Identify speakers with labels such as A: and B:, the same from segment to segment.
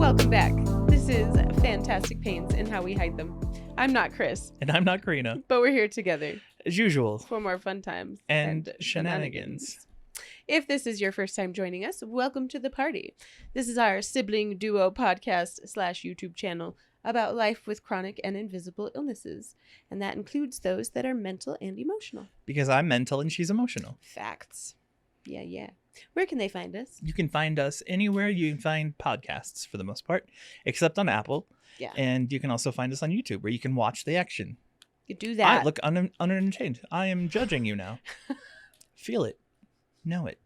A: Welcome back. This is Fantastic Pains and How We Hide Them. I'm not Chris.
B: And I'm not Karina.
A: But we're here together.
B: As usual.
A: For more fun times.
B: And shenanigans.
A: If this is your first time joining us, welcome to the party. This is our sibling duo podcast / YouTube channel about life with chronic and invisible illnesses. And that includes those that are mental and emotional.
B: Because I'm mental and she's emotional.
A: Facts. Yeah. Where can they find us?
B: You can find us anywhere you can find podcasts for the most part, except on Apple.
A: Yeah.
B: And you can also find us on YouTube where you can watch the action.
A: You do that.
B: I look unchanged. I am judging you now. Feel it. Know it.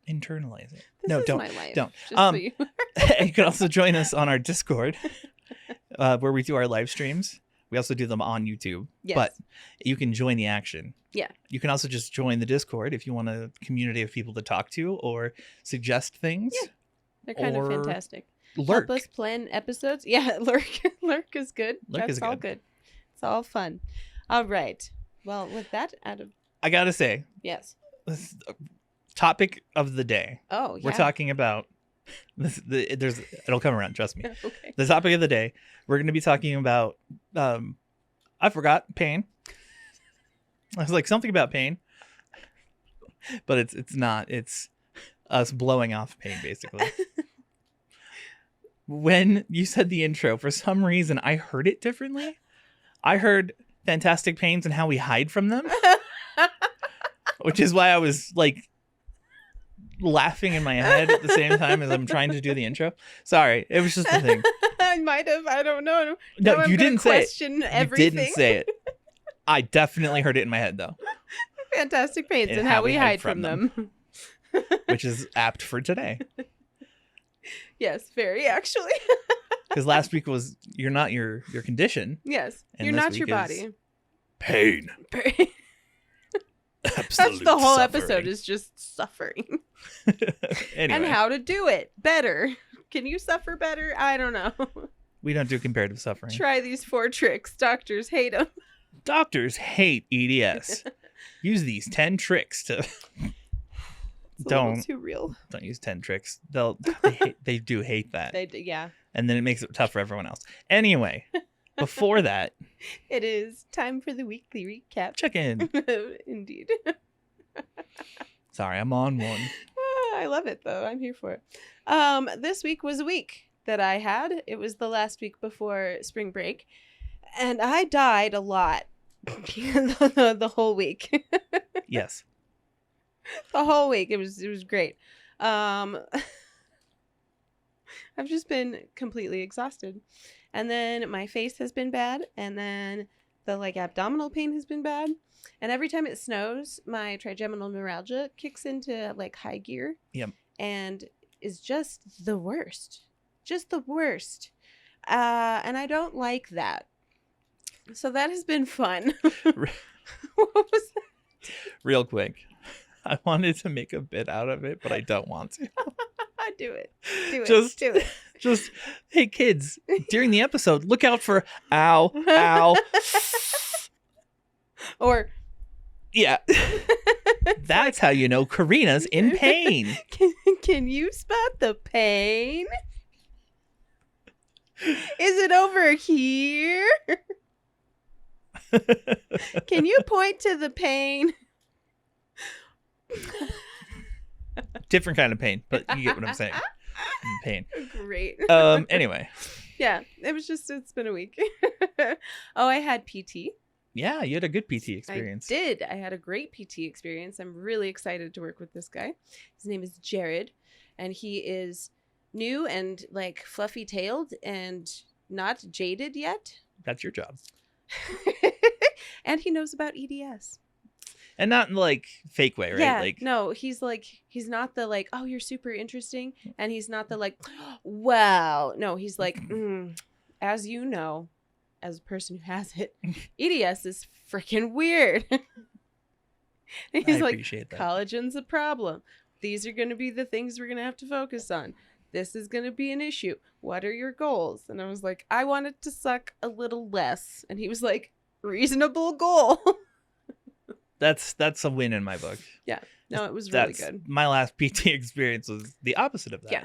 B: Internalize it.
A: Don't. My life.
B: Don't.
A: So you
B: can also join us on our Discord where we do our live streams. We also do them on YouTube.
A: Yes.
B: But you can join the action.
A: Yeah.
B: You can also just join the Discord if you want a community of people to talk to or suggest things.
A: Yeah. They're kind of fantastic.
B: Lurk.
A: Help us plan episodes. Yeah, lurk is good. That's all good. It's all fun. All right. Well, with that
B: I gotta say.
A: Yes.
B: Topic of the day.
A: Oh, yeah.
B: We're talking about it'll come around, trust me.
A: Okay.
B: The topic of the day, we're going to be talking about I forgot pain. I was like something about pain. But it's not. It's us blowing off pain basically. When you said the intro, for some reason I heard it differently. I heard fantastic pains and how we hide from them. Which is why I was like laughing in my head at the same time as I'm trying to do the intro. Sorry, it was just the thing.
A: I might have. I don't know.
B: No, you didn't say it.
A: Everything.
B: You didn't say it. I definitely heard it in my head though.
A: Fantastic pains and how we hide from them.
B: Which is apt for today.
A: Yes, very actually.
B: Because last week was you're not your condition.
A: Yes, you're not your body.
B: Pain.
A: That's the whole episode is just suffering.
B: Anyway.
A: And how to do it better. Can you suffer better? I don't know.
B: We don't do comparative suffering.
A: Try these 4 tricks. Doctors hate them.
B: Doctors hate EDS. Use these 10 tricks to...
A: It's a little too real.
B: Don't use 10 tricks. They do hate that.
A: Yeah.
B: And then it makes it tough for everyone else. Anyway, before that...
A: It is time for the weekly recap.
B: Check in.
A: Indeed.
B: Sorry, I'm on one.
A: I love it, though. I'm here for it. This week was a week that I had. It was the last week before spring break. And I died a lot the whole week.
B: Yes.
A: The whole week. It was great. I've just been completely exhausted. And then my face has been bad. And then the abdominal pain has been bad. And every time it snows, my trigeminal neuralgia kicks into high gear.
B: Yep. And
A: is just the worst. Just the worst. And I don't like that. So that has been fun. What was that?
B: Real quick. I wanted to make a bit out of it, but I don't want to.
A: Do it.
B: Do it. Just, hey kids, during the episode, look out for ow.
A: Or,
B: yeah. That's how you know Karina's in pain.
A: Can you spot the pain? Is it over here? Can you point to the pain?
B: Different kind of pain, but you get what I'm saying. Pain.
A: Great.
B: Anyway.
A: Yeah, it's been a week. Oh, I had PT.
B: Yeah, you had a good PT experience.
A: I did. I had a great PT experience. I'm really excited to work with this guy. His name is Jared, and he is new and fluffy tailed and not jaded yet.
B: That's your job.
A: And he knows about EDS.
B: And not in fake way, right?
A: Yeah, no, he's not the oh, you're super interesting. And he's not the wow. No, he's as you know, as a person who has it, EDS is freaking weird. He's
B: appreciate that.
A: Collagen's a problem. These are going to be the things we're going to have to focus on. This is going to be an issue. What are your goals? And I was like, I want it to suck a little less. And he was like, reasonable goal.
B: That's a win in my book.
A: Yeah. No, it was really good.
B: My last PT experience was the opposite of that.
A: Yeah.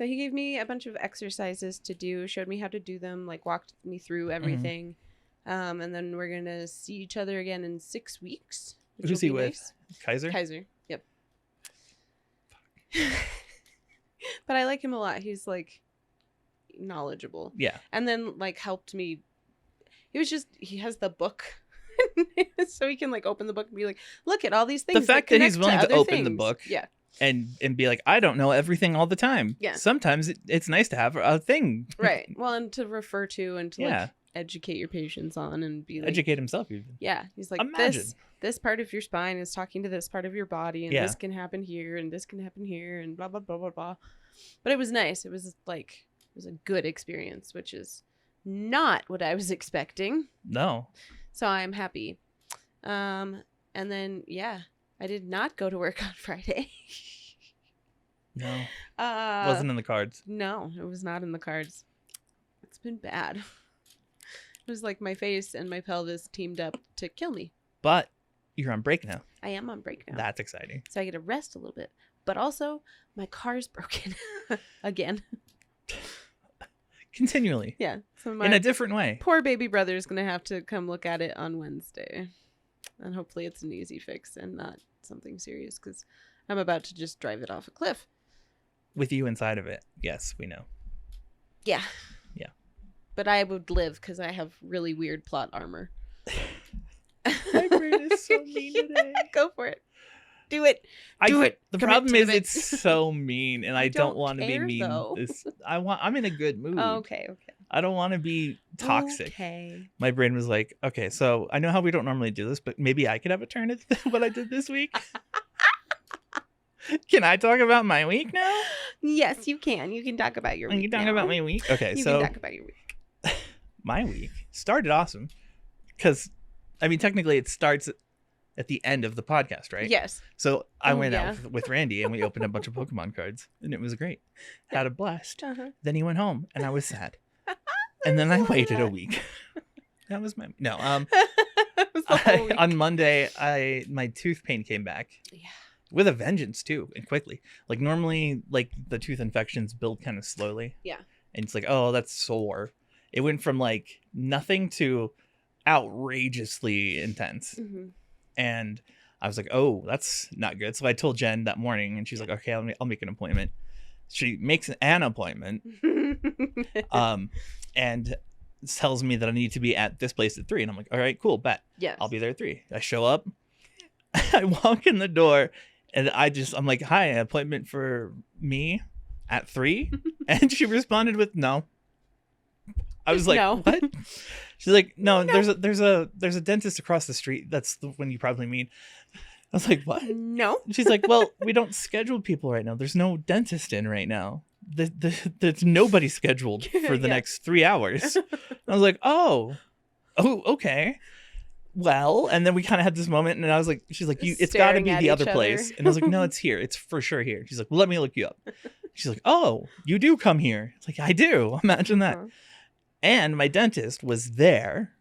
A: So he gave me a bunch of exercises to do, showed me how to do them, like walked me through everything. And then we're going to see each other again in 6 weeks.
B: Who's he with?
A: Nice.
B: Kaiser?
A: Kaiser. Yep. But I like him a lot. He's like knowledgeable.
B: Yeah.
A: And then like helped me. He has the book. So he can like open the book and be like, look at all these things.
B: The fact that he's willing to open the book.
A: Yeah.
B: And be like, I don't know everything all the time.
A: Yeah.
B: Sometimes it's nice to have a thing.
A: Right. Well, and to refer to and to
B: Yeah.
A: like educate your patients on and be like,
B: Educate himself even.
A: yeah. He's like,
B: Imagine.
A: this part of your spine is talking to this part of your body, and
B: Yeah.
A: this can happen here, and this can happen here, and blah blah blah blah blah. But it was nice. It was a good experience, which is not what I was expecting.
B: No.
A: So I'm happy. And then I did not go to work on Friday.
B: No. Wasn't in the cards.
A: No, it was not in the cards. It's been bad. It was like my face and my pelvis teamed up to kill me.
B: But you're on break now.
A: I am on break now.
B: That's exciting.
A: So I get to rest a little bit. But also, my car's broken. Again.
B: Continually.
A: Yeah. So
B: In a different way.
A: poor baby brother is going to have to come look at it on Wednesday. And hopefully it's an easy fix and not something serious, because I'm about to just drive it off a cliff.
B: With you inside of it. Yes, we know.
A: Yeah.
B: Yeah.
A: But I would live because I have really weird plot armor.
B: My brain is so mean today.
A: Go for it. Do it. Do it.
B: The
A: Commit
B: problem
A: to
B: is
A: the bit.
B: it's so mean, and I don't
A: don't
B: want to be
A: care,
B: mean.
A: though.
B: I'm in a good mood.
A: Oh, okay.
B: I don't want to be toxic.
A: Okay.
B: My brain was like, okay, so I know how we don't normally do this, but maybe I could have a turn at what I did this week. Can I talk about my week now?
A: Yes, you can. You can talk about your week.
B: You talk
A: now.
B: about my week? Okay,
A: You
B: so
A: can talk about your week.
B: my week started awesome because, I mean, technically it starts at the end of the podcast, right?
A: Yes.
B: So I went
A: yeah.
B: out with Randy and we opened a bunch of Pokemon cards and it was great. Had a blast.
A: Uh-huh.
B: Then he went home and I was sad. And then I waited a week. That was my no.
A: It was the whole week.
B: On Monday, my tooth pain came back.
A: Yeah.
B: With a vengeance too, and quickly. Like normally, like the tooth infections build kind of slowly.
A: Yeah.
B: And it's like, oh, that's sore. It went from like nothing to outrageously intense.
A: Mm-hmm.
B: And I was like, oh, that's not good. So I told Jen that morning, and she's like, okay, I'll make an appointment. She makes an appointment, and tells me that I need to be at this place at 3. And I'm like, all right, cool, bet.
A: Yes.
B: I'll be there at 3. I show up, I walk in the door, and I'm like, hi, appointment for me at 3? And she responded with no. I was like,
A: No.
B: what? She's like, no, there's a dentist across the street. That's the one you probably mean. I was like, what?
A: No.
B: She's like, well, we don't schedule people right now. There's no dentist in right now. There's nobody scheduled for the
A: Yeah.
B: next 3 hours. I was like, oh, okay. Well, and then we kind of had this moment, and I was like, she's like, it's got to
A: Staring
B: be
A: at
B: the other
A: each
B: place.
A: other.
B: And I was like, no, it's here. It's for sure here. She's like, well, let me look you up. She's like, oh, you do come here. It's like, I do. Imagine that.
A: Uh-huh.
B: And my dentist was there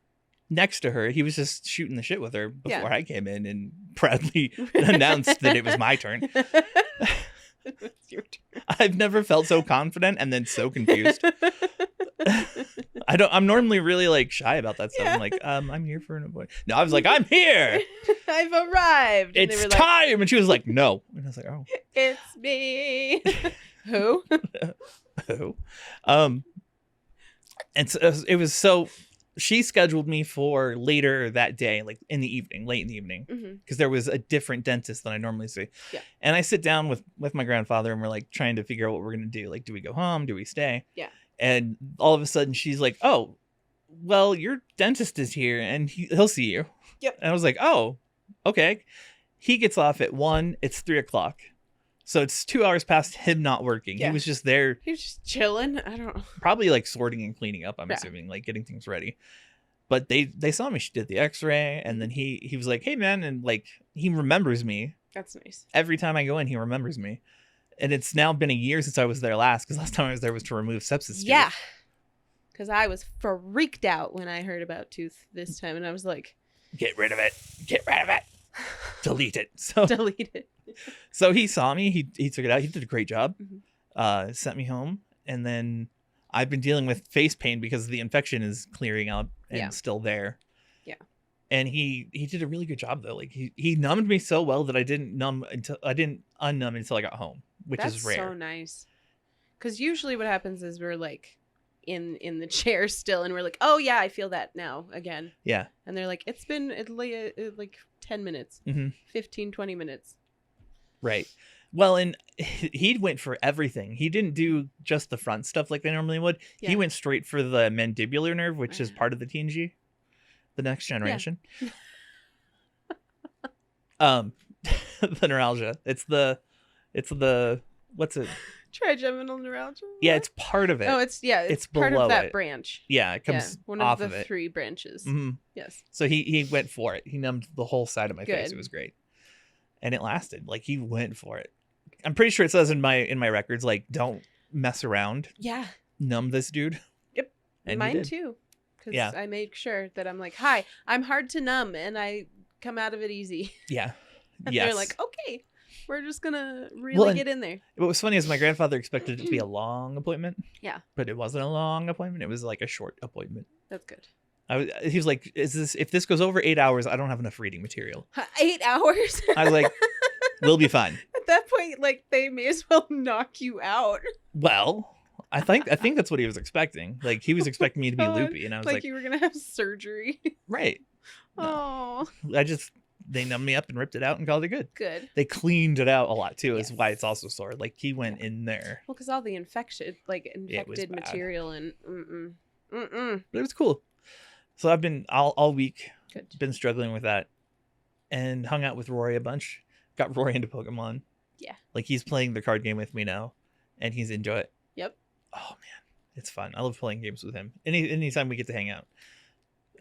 B: next to her. He was just shooting the shit with her before
A: Yeah.
B: I came in and proudly announced that it was my turn.
A: It's your turn.
B: I've never felt so confident and then so confused. I'm normally really like shy about that stuff.
A: Yeah.
B: I'm like, I'm here for an appointment. No, I was like, I'm here.
A: I've arrived. And
B: It's
A: they were like,
B: time. And she was like, no. And I was like, oh.
A: it's me. Who?
B: Oh. And so it was she scheduled me for later that day, like in the evening, late in the evening,
A: Mm-hmm.
B: because there was a different dentist than I normally see.
A: Yeah.
B: And I sit down with my grandfather and we're like trying to figure out what we're going to do. Like, do we go home? Do we stay?
A: Yeah.
B: And all of a sudden she's like, oh, well, your dentist is here and he'll see you.
A: Yep.
B: And I was like, oh, okay. He gets off at 1. It's 3:00. So it's 2 hours past him not working.
A: Yeah.
B: He was just there
A: He was just chilling. I don't know.
B: probably like sorting and cleaning up, I'm
A: Yeah.
B: assuming, like getting things ready. But they saw me. She did the x-ray, and then he was like, hey man, and like he remembers me.
A: That's nice.
B: Every time I go in, he remembers me. And it's now been a year since I was there last, because last time I was there was to remove sepsis tooth.
A: Yeah. Because I was freaked out when I heard about tooth this time, and I was like,
B: Get rid of it. Get rid of it. Delete it. So
A: delete it.
B: so he saw me, he took it out, he did a great job.
A: Mhm.
B: sent me home, and then I've been dealing with face pain because the infection is clearing up and still there.
A: Yeah.
B: And he did a really good job though. Like he numbed me so well that I didn't unnumb until I got home, which is rare.
A: That's so nice. Because usually what happens is we're like in the chair still, and we're like, oh yeah, I feel that now again.
B: Yeah.
A: And they're like, it's been like 10 minutes, 15, 20 minutes.
B: Right. Well, and he went for everything. He didn't do just the front stuff like they normally would. Yeah. He went straight for the mandibular nerve, which is part of the TNG, the next generation. Yeah. The neuralgia. It's the what's it?
A: Trigeminal neuralgia.
B: Yeah, it's part of it.
A: Oh, it's part
B: below
A: of that branch.
B: Yeah, it comes
A: one
B: off
A: of the
B: it.
A: 3 branches.
B: Mm-hmm.
A: Yes.
B: So he went for it. He numbed the whole side of my face. It was great, and it lasted. Like he went for it. I'm pretty sure it says in my records, like, don't mess around. Yeah. Numb this dude.
A: Yep. And mine too. Because I made sure that I'm like, hi, I'm hard to numb, and I come out of it easy.
B: Yeah.
A: And they're like, okay, we're just gonna really get in there.
B: What was funny is my grandfather expected it to be a long appointment.
A: Yeah.
B: But it wasn't a long appointment. It was like a short appointment.
A: That's good.
B: He was like, if this goes over 8 hours, I don't have enough reading material.
A: 8 hours?
B: I was like, we'll be fine.
A: At that point, like, they may as well knock you out.
B: Well, I think that's what he was expecting. Like, he was expecting me to be loopy, and I was like,
A: you were gonna have surgery.
B: Right.
A: Oh.
B: No. They numbed me up and ripped it out and called it good.
A: Good.
B: They cleaned it out a lot too. Is why it's also sore. Like he went in there.
A: Well, because all the infected material and
B: But it was cool. So I've been all week been struggling with that, and hung out with Rory a bunch. Got Rory into Pokemon. Yeah. Like he's playing the card game with me now, and he's into it. Yep. Oh man, it's fun. I love playing games with him. Anytime we get to hang out,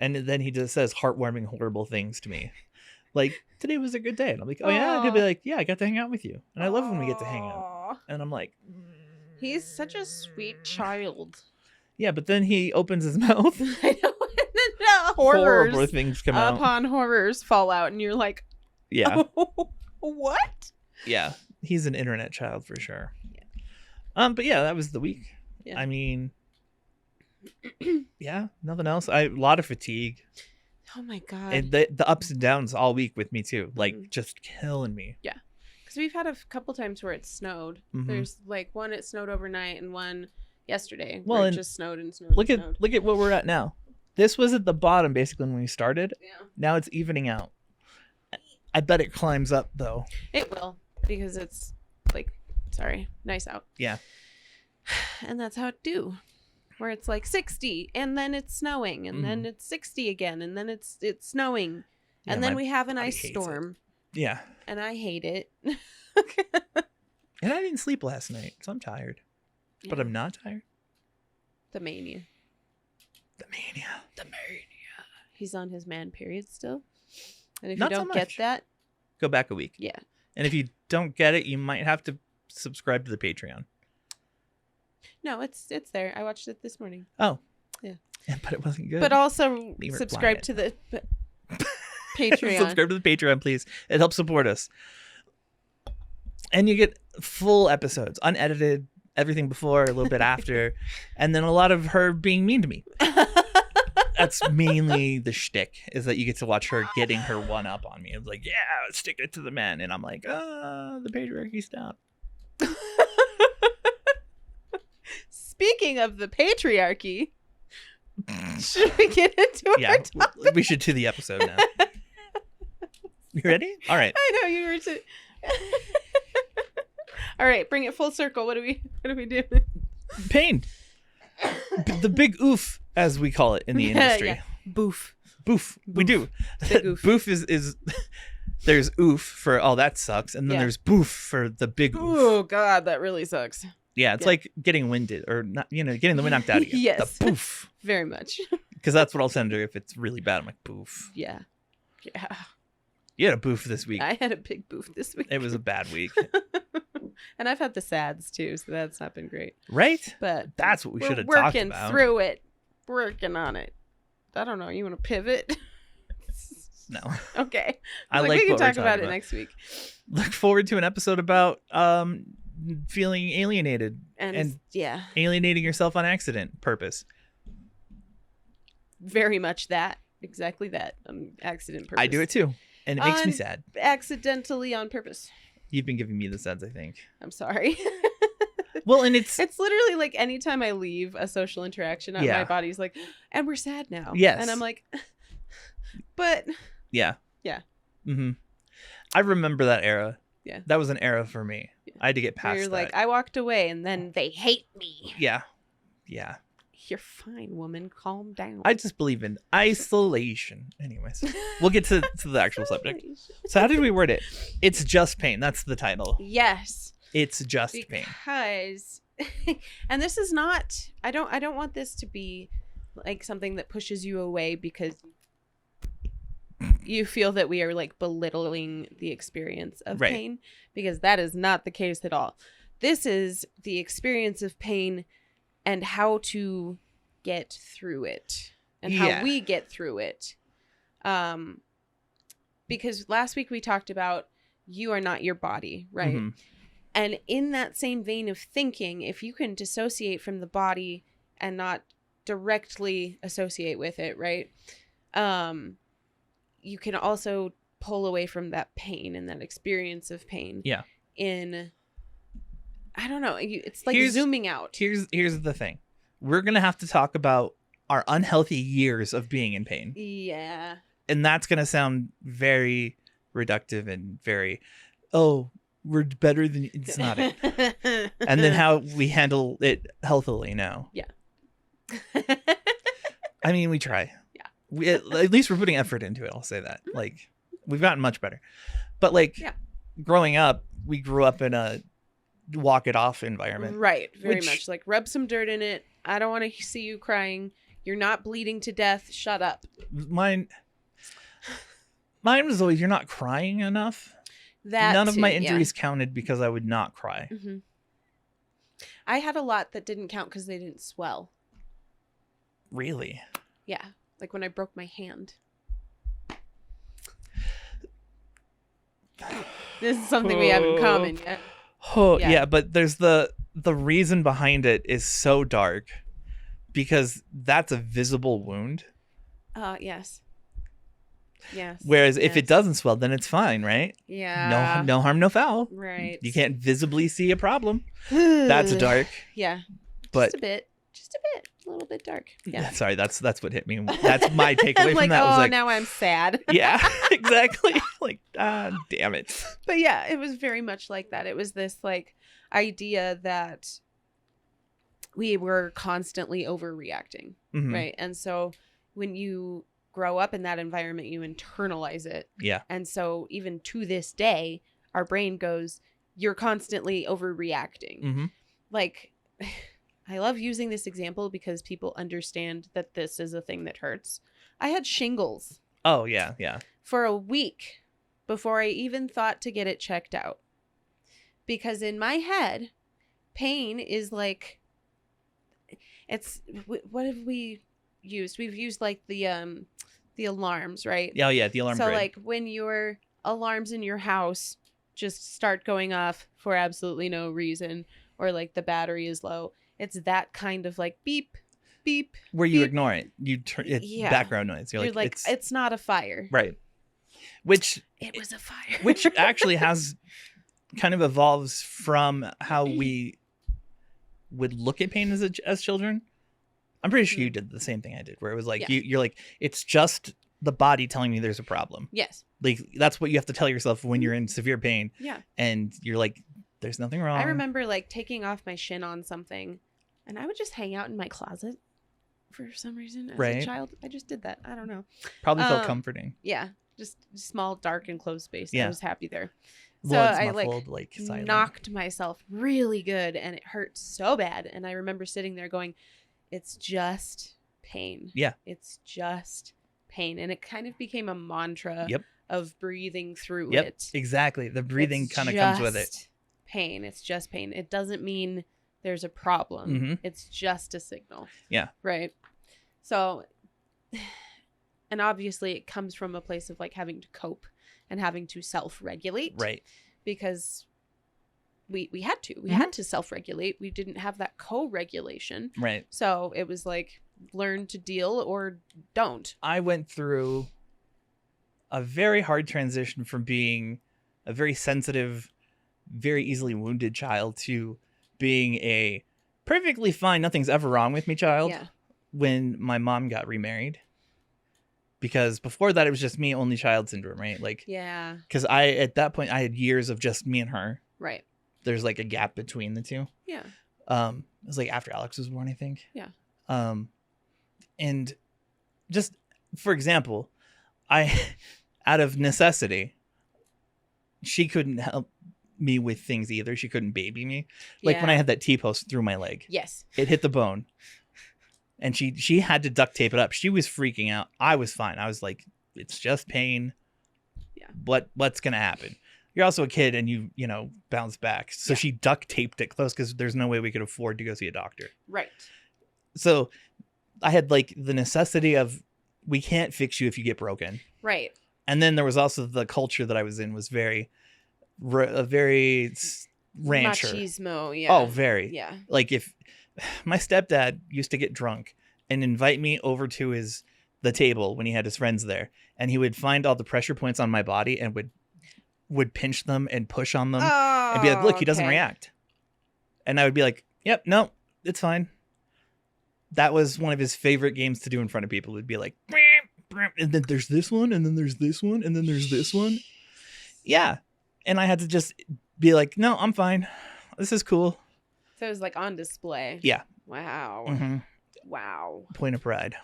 B: and then he just says heartwarming, horrible things to me. Like, today was a good day. And I'm like, oh, yeah. And he'll be like, yeah, I got to hang out with you. And I love when we get to hang out. And I'm like,
A: he's such a sweet child.
B: Yeah, but then he opens his mouth.
A: I know. And then horror
B: things come out.
A: Upon horrors fall out. And you're like,
B: yeah.
A: Oh, what?
B: Yeah. He's an internet child for sure. Yeah. But yeah, that was the week. Yeah. I mean, yeah, nothing else. A lot of fatigue.
A: Oh my god!
B: And the ups and downs all week with me too, like just killing me.
A: Yeah, because we've had a couple times where it snowed. There's like one it snowed overnight and one yesterday. Well, it just snowed and snowed.
B: Look at what we're at now. This was at the bottom basically when we started. Yeah. Now it's evening out. I bet it climbs up though.
A: It will because it's like nice out. Yeah. And that's how it do. Where it's like 60 and then it's snowing and then it's 60 again and then it's snowing and then we have an ice storm.
B: Yeah.
A: And I hate it.
B: And I didn't sleep last night, so I'm tired. Yeah. But I'm not tired.
A: The mania. He's on his man period still. And if you don't get that,
B: go back a week.
A: Yeah.
B: And if you don't get it, you might have to subscribe to the Patreon.
A: No, it's there. I watched it this morning.
B: Oh. Yeah. But it wasn't good.
A: But also subscribe to the Patreon.
B: Subscribe to the Patreon, please. It helps support us. And you get full episodes, unedited, everything before, a little bit after, and then a lot of her being mean to me. That's mainly the shtick, is that you get to watch her getting her one up on me. It's like, yeah, stick it to the men. And I'm like, the patriarchy, stop.
A: Speaking of the patriarchy, should we get into our topic?
B: We should to the episode now. You ready? All right.
A: I know you were too. All right, bring it full circle. What do we do?
B: Pain. The big oof, as we call it in the industry.
A: Yeah. Boof.
B: We do.
A: Big oof.
B: Boof is there's oof for that sucks, and then there's boof for the big oof.
A: Oh god, that really sucks.
B: Yeah, it's like getting winded or not, getting the wind knocked out of you.
A: Yes.
B: The boof.
A: Very much.
B: Because that's what I'll send her if it's really bad. I'm like, boof.
A: Yeah.
B: You had a boof this week.
A: I had a big boof this week.
B: It was a bad week.
A: And I've had the sads too, so that's not been great.
B: Right?
A: But
B: that's what we should have talked about.
A: Working through it. Working on it. I don't know. You want to pivot?
B: No.
A: Okay.
B: I
A: we can talk about it next week.
B: Look forward to an episode about feeling alienated
A: And yeah,
B: alienating yourself on accident purpose.
A: very much that. Exactly that. Accident purpose.
B: I do it too. And it makes me sad.
A: Accidentally on purpose.
B: You've been giving me the suds, I think.
A: I'm sorry.
B: Well, and it's
A: literally like anytime I leave a social interaction,
B: Yeah.
A: my body's like, and we're sad now.
B: Yes.
A: And I'm like, but
B: yeah.
A: Yeah.
B: Mm-hmm. I remember that era.
A: Yeah.
B: That was an era for me.
A: Yeah.
B: I had to get past
A: you're
B: that.
A: like, I walked away and then they hate me.
B: Yeah. Yeah.
A: You're fine, woman. Calm down.
B: I just believe in isolation. Anyways, we'll get to the actual subject. So how did we word it? It's just pain. That's the title.
A: Yes.
B: It's just pain.
A: Because and this is not I don't want this to be like something that pushes you away because you feel that we are like belittling the experience of
B: Right.
A: pain, because that is not the case at all. This is the experience of pain and how to get through it and how
B: Yeah.
A: we get through it. Because last week we talked about you are not your body, right?
B: Mhm.
A: And in that same vein of thinking, if you can dissociate from the body and not directly associate with it, right? You can also pull away from that pain and that experience of pain.
B: Yeah.
A: I don't know. It's like
B: Here's-
A: zooming out.
B: Here's the thing. We're going to have to talk about our unhealthy years of being in pain.
A: Yeah.
B: And that's going to sound very reductive and very, oh, we're better than it's not it. And then how we handle it healthily now.
A: Yeah.
B: I mean, we try.
A: Yeah.
B: At least we're putting effort into it. I'll say that. Like, we've gotten much better. But like,
A: Yeah.
B: growing up, we grew up in a walk it off environment.
A: Right. Very
B: Which-
A: much. Like, rub some dirt in it. I don't want to see you crying. You're not bleeding to death. Shut up.
B: Mine was always, you're not crying enough.
A: That
B: None of my
A: too, yeah.
B: injuries counted because I would not cry.
A: Mhm. I had a lot that didn't count because they didn't swell.
B: Really?
A: Yeah. Like when I broke my hand. This is something we have in common yet.
B: Oh,
A: Yeah.
B: yeah, but there's the reason behind it is so dark because that's a visible wound.
A: Yes. Yes.
B: Whereas if it
A: yes.
B: doesn't swell, then it's fine, right?
A: Yeah.
B: No harm, no foul.
A: Right.
B: You can't visibly see a problem. That's dark.
A: Yeah.
B: But
A: Just a bit. A little bit dark. Yeah.
B: sorry, that's what hit me. That's my takeaway
A: I'm
B: from
A: like,
B: that. Was like,
A: now I'm sad.
B: yeah, exactly. Like, damn it.
A: But yeah, it was very much like that. It was this like idea that we were constantly overreacting,
B: Mhm.
A: right? And so when you grow up in that environment, you internalize it.
B: Yeah.
A: And so even to this day, our brain goes, you're constantly overreacting.
B: Mm-hmm.
A: Like, I love using this example because people understand that this is a thing that hurts. I had shingles
B: Oh yeah, yeah.
A: for a week before I even thought to get it checked out. Because in my head, pain is like, what have we used? We've used like the alarms, right?
B: Oh yeah, the alarm
A: So
B: grid.
A: like when your alarms in your house just start going off for absolutely no reason, or like the battery is low, it's that kind of like beep, beep.
B: Where you
A: beep.
B: ignore it. You turn it's
A: Yeah.
B: background noise. You're
A: You're like,
B: it's
A: it's not a fire.
B: right. Which
A: It was a fire.
B: which actually has kind of evolves from how we would look at pain as children. I'm pretty sure you did the same thing I did, where it was like
A: Yeah.
B: you're like, it's just the body telling me there's a problem.
A: Yes.
B: Like that's what you have to tell yourself when you're in severe pain,
A: Yeah.
B: and you're like, there's nothing wrong.
A: I remember like taking off my shin on something, and I would just hang out in my closet for some reason as
B: Right.
A: a child. I just did that. I don't know.
B: Probably felt
A: um,
B: comforting.
A: Yeah. Just small, dark, enclosed space.
B: Yeah.
A: I was happy there. So
B: Blood's
A: I
B: muffled, like silent.
A: knocked myself really good, and it hurt so bad. And I remember sitting there going, it's just pain.
B: Yeah.
A: It's just pain. And it kind of became a mantra
B: Yep.
A: of breathing through
B: Yep,
A: it.
B: exactly. The breathing
A: It's
B: kind of comes with it.
A: just pain. It's just pain. It doesn't mean there's a problem.
B: Mhm.
A: It's just a signal.
B: Yeah.
A: Right. So, and obviously it comes from a place of like having to cope and having to self-regulate.
B: Right.
A: Because we had to. We had to self-regulate. We didn't have that co-regulation.
B: Right.
A: So it was like, learn to deal or don't.
B: I went through a very hard transition from being a very sensitive, very easily wounded child to being a perfectly fine, nothing's ever wrong with me child when my mom got remarried. Because before that, it was just me, only child syndrome, right? Like,
A: yeah.
B: Because at that point, I had years of just me and her.
A: Right.
B: There's like a gap between the two.
A: Yeah.
B: It was like after Alex was born, I think.
A: Yeah.
B: And just for example, out of necessity, she couldn't help me with things either. She couldn't baby me. Like when I had that T-post through my leg.
A: Yes.
B: It hit the bone. And she had to duct tape it up. She was freaking out. I was fine. I was like, it's just pain.
A: Yeah.
B: What's going to happen? You're also a kid and you bounce back. So she duct taped it close because there's no way we could afford to go see a doctor.
A: Right.
B: So I had like the necessity of, we can't fix you if you get broken.
A: Right.
B: And then there was also the culture that I was in was very rancher.
A: Machismo, yeah.
B: Oh, very.
A: Yeah.
B: Like if my stepdad used to get drunk and invite me over to the table when he had his friends there, and he would find all the pressure points on my body and would pinch them and push on them and be like, look, he doesn't react. And I would be like, yep, no, it's fine. That was one of his favorite games to do in front of people. It would be like, and then there's this one, and then there's this one, and then there's this one. Yeah. And I had to just be like, no, I'm fine. This is cool.
A: So it was like on display.
B: Yeah.
A: Wow.
B: Mm-hmm.
A: Wow.
B: Point of pride.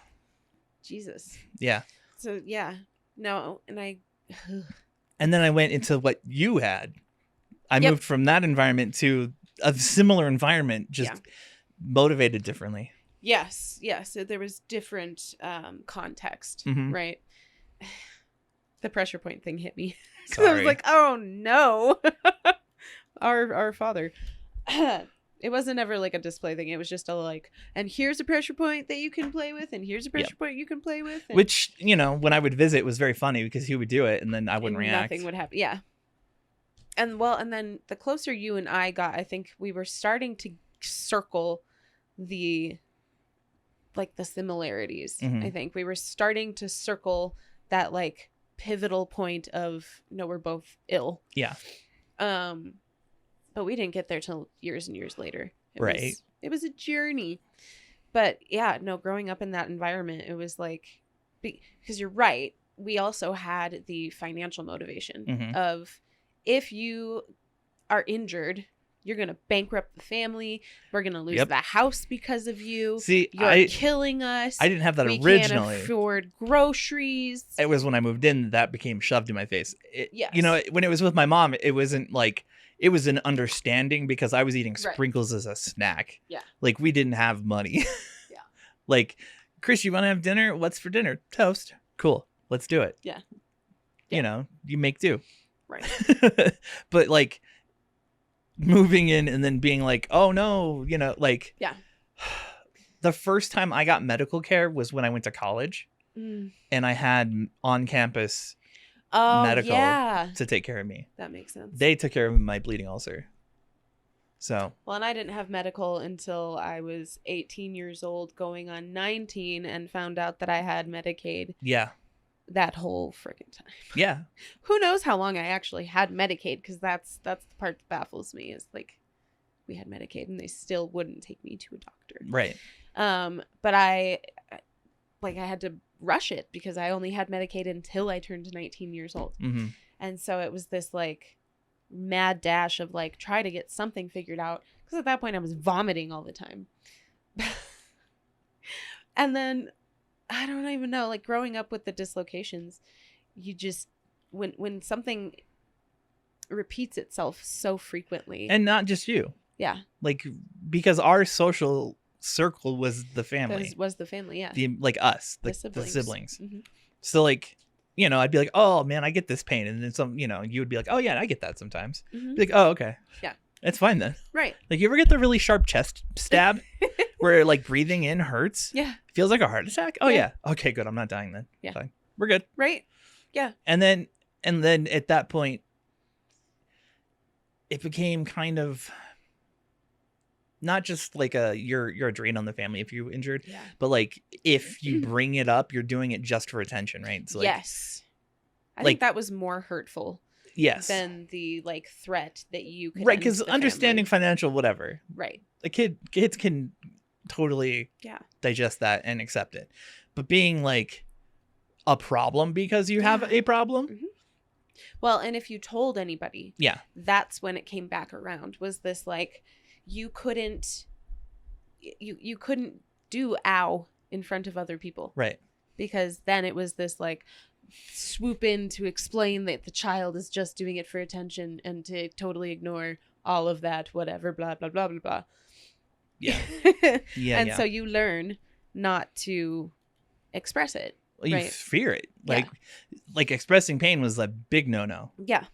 A: Jesus.
B: Yeah.
A: So yeah. No, and
B: And then I went into what you had. I moved from that environment to a similar environment, just motivated differently.
A: Yes. So there was different context, right? The pressure point thing hit me. Because I was like, oh no. our father. It wasn't ever like a display thing. It was just a like, and here's a pressure point that you can play with, and here's a pressure point you can play with. And
B: which, when I would visit was very funny because he would do it and then I wouldn't react.
A: Nothing would happen. Yeah. And then the closer you and I got, I think we were starting to circle the similarities. I think we were starting to circle that like pivotal point of, no, we're both ill.
B: Yeah.
A: But we didn't get there till years and years later. It was a journey. But yeah, no, growing up in that environment, it was like, because you're right. We also had the financial motivation of, if you are injured, you're going to bankrupt the family. We're going to lose the house because of you.
B: See,
A: you're killing us.
B: I didn't have that
A: originally. We can't afford groceries.
B: It was when I moved in that became shoved in my face.
A: Yes.
B: When it was with my mom, it wasn't like, it was an understanding because I was eating sprinkles as a snack. Yeah. Like we didn't have money. Yeah. Like, Chris, you want to have dinner? What's for dinner? Toast. Cool. Let's do it.
A: Yeah.
B: You make do.
A: Right.
B: But like moving in and then being like, oh no, like,
A: yeah.
B: The first time I got medical care was when I went to college and I had on campus medical to take care of me.
A: That makes sense.
B: They took care of my bleeding ulcer. So.
A: Well, and I didn't have medical until I was 18 years old, going on 19, and found out that I had Medicaid.
B: Yeah.
A: That whole freaking time.
B: Yeah.
A: Who knows how long I actually had Medicaid? Because that's the part that baffles me, is like, we had Medicaid and they still wouldn't take me to a doctor.
B: Right.
A: But I had to rush it because I only had Medicaid until I turned 19 years old. Mm-hmm. And so it was this like mad dash of like, try to get something figured out. Because at that point I was vomiting all the time. And then, I don't even know, like growing up with the dislocations, you just, when something repeats itself so frequently.
B: And not just you.
A: Yeah.
B: Like, because our social circle was the family.
A: Was the family, yeah.
B: Us, the siblings. Mm-hmm. So like, I'd be like, oh man, I get this pain. And then you would be like, oh yeah, I get that sometimes. Mm-hmm. Be like, oh, okay.
A: Yeah.
B: It's fine then.
A: Right.
B: Like, you ever get the really sharp chest stab where like breathing in hurts?
A: Yeah.
B: Feels like a heart attack? Oh yeah. Okay, good. I'm not dying then.
A: Yeah.
B: Fine. We're good.
A: Right. Yeah.
B: And then at that point, it became kind of not just like you're a drain on the family if you're injured,
A: Yeah.
B: but like if you bring it up, you're doing it just for attention, right? So like,
A: yes. I
B: like-
A: think that was more hurtful
B: yes,
A: than the like threat that you could
B: right,
A: end
B: because
A: the
B: understanding
A: family.
B: financial whatever,
A: Right.
B: the kids can totally
A: Yeah.
B: digest that and accept it, but being like a problem because you have
A: Yeah.
B: a problem,
A: Mhm. Well, and if you told anybody,
B: yeah,
A: that's when it came back around. Was this like you couldn't do ow in front of other people,
B: right,
A: because then it was this like swoop in to explain that the child is just doing it for attention and to totally ignore all of that, whatever, blah blah blah blah blah.
B: yeah, yeah,
A: And
B: yeah.
A: so you learn not to express it.
B: Well, you
A: right.
B: fear it,
A: Yeah.
B: like expressing pain was a big no
A: Yeah.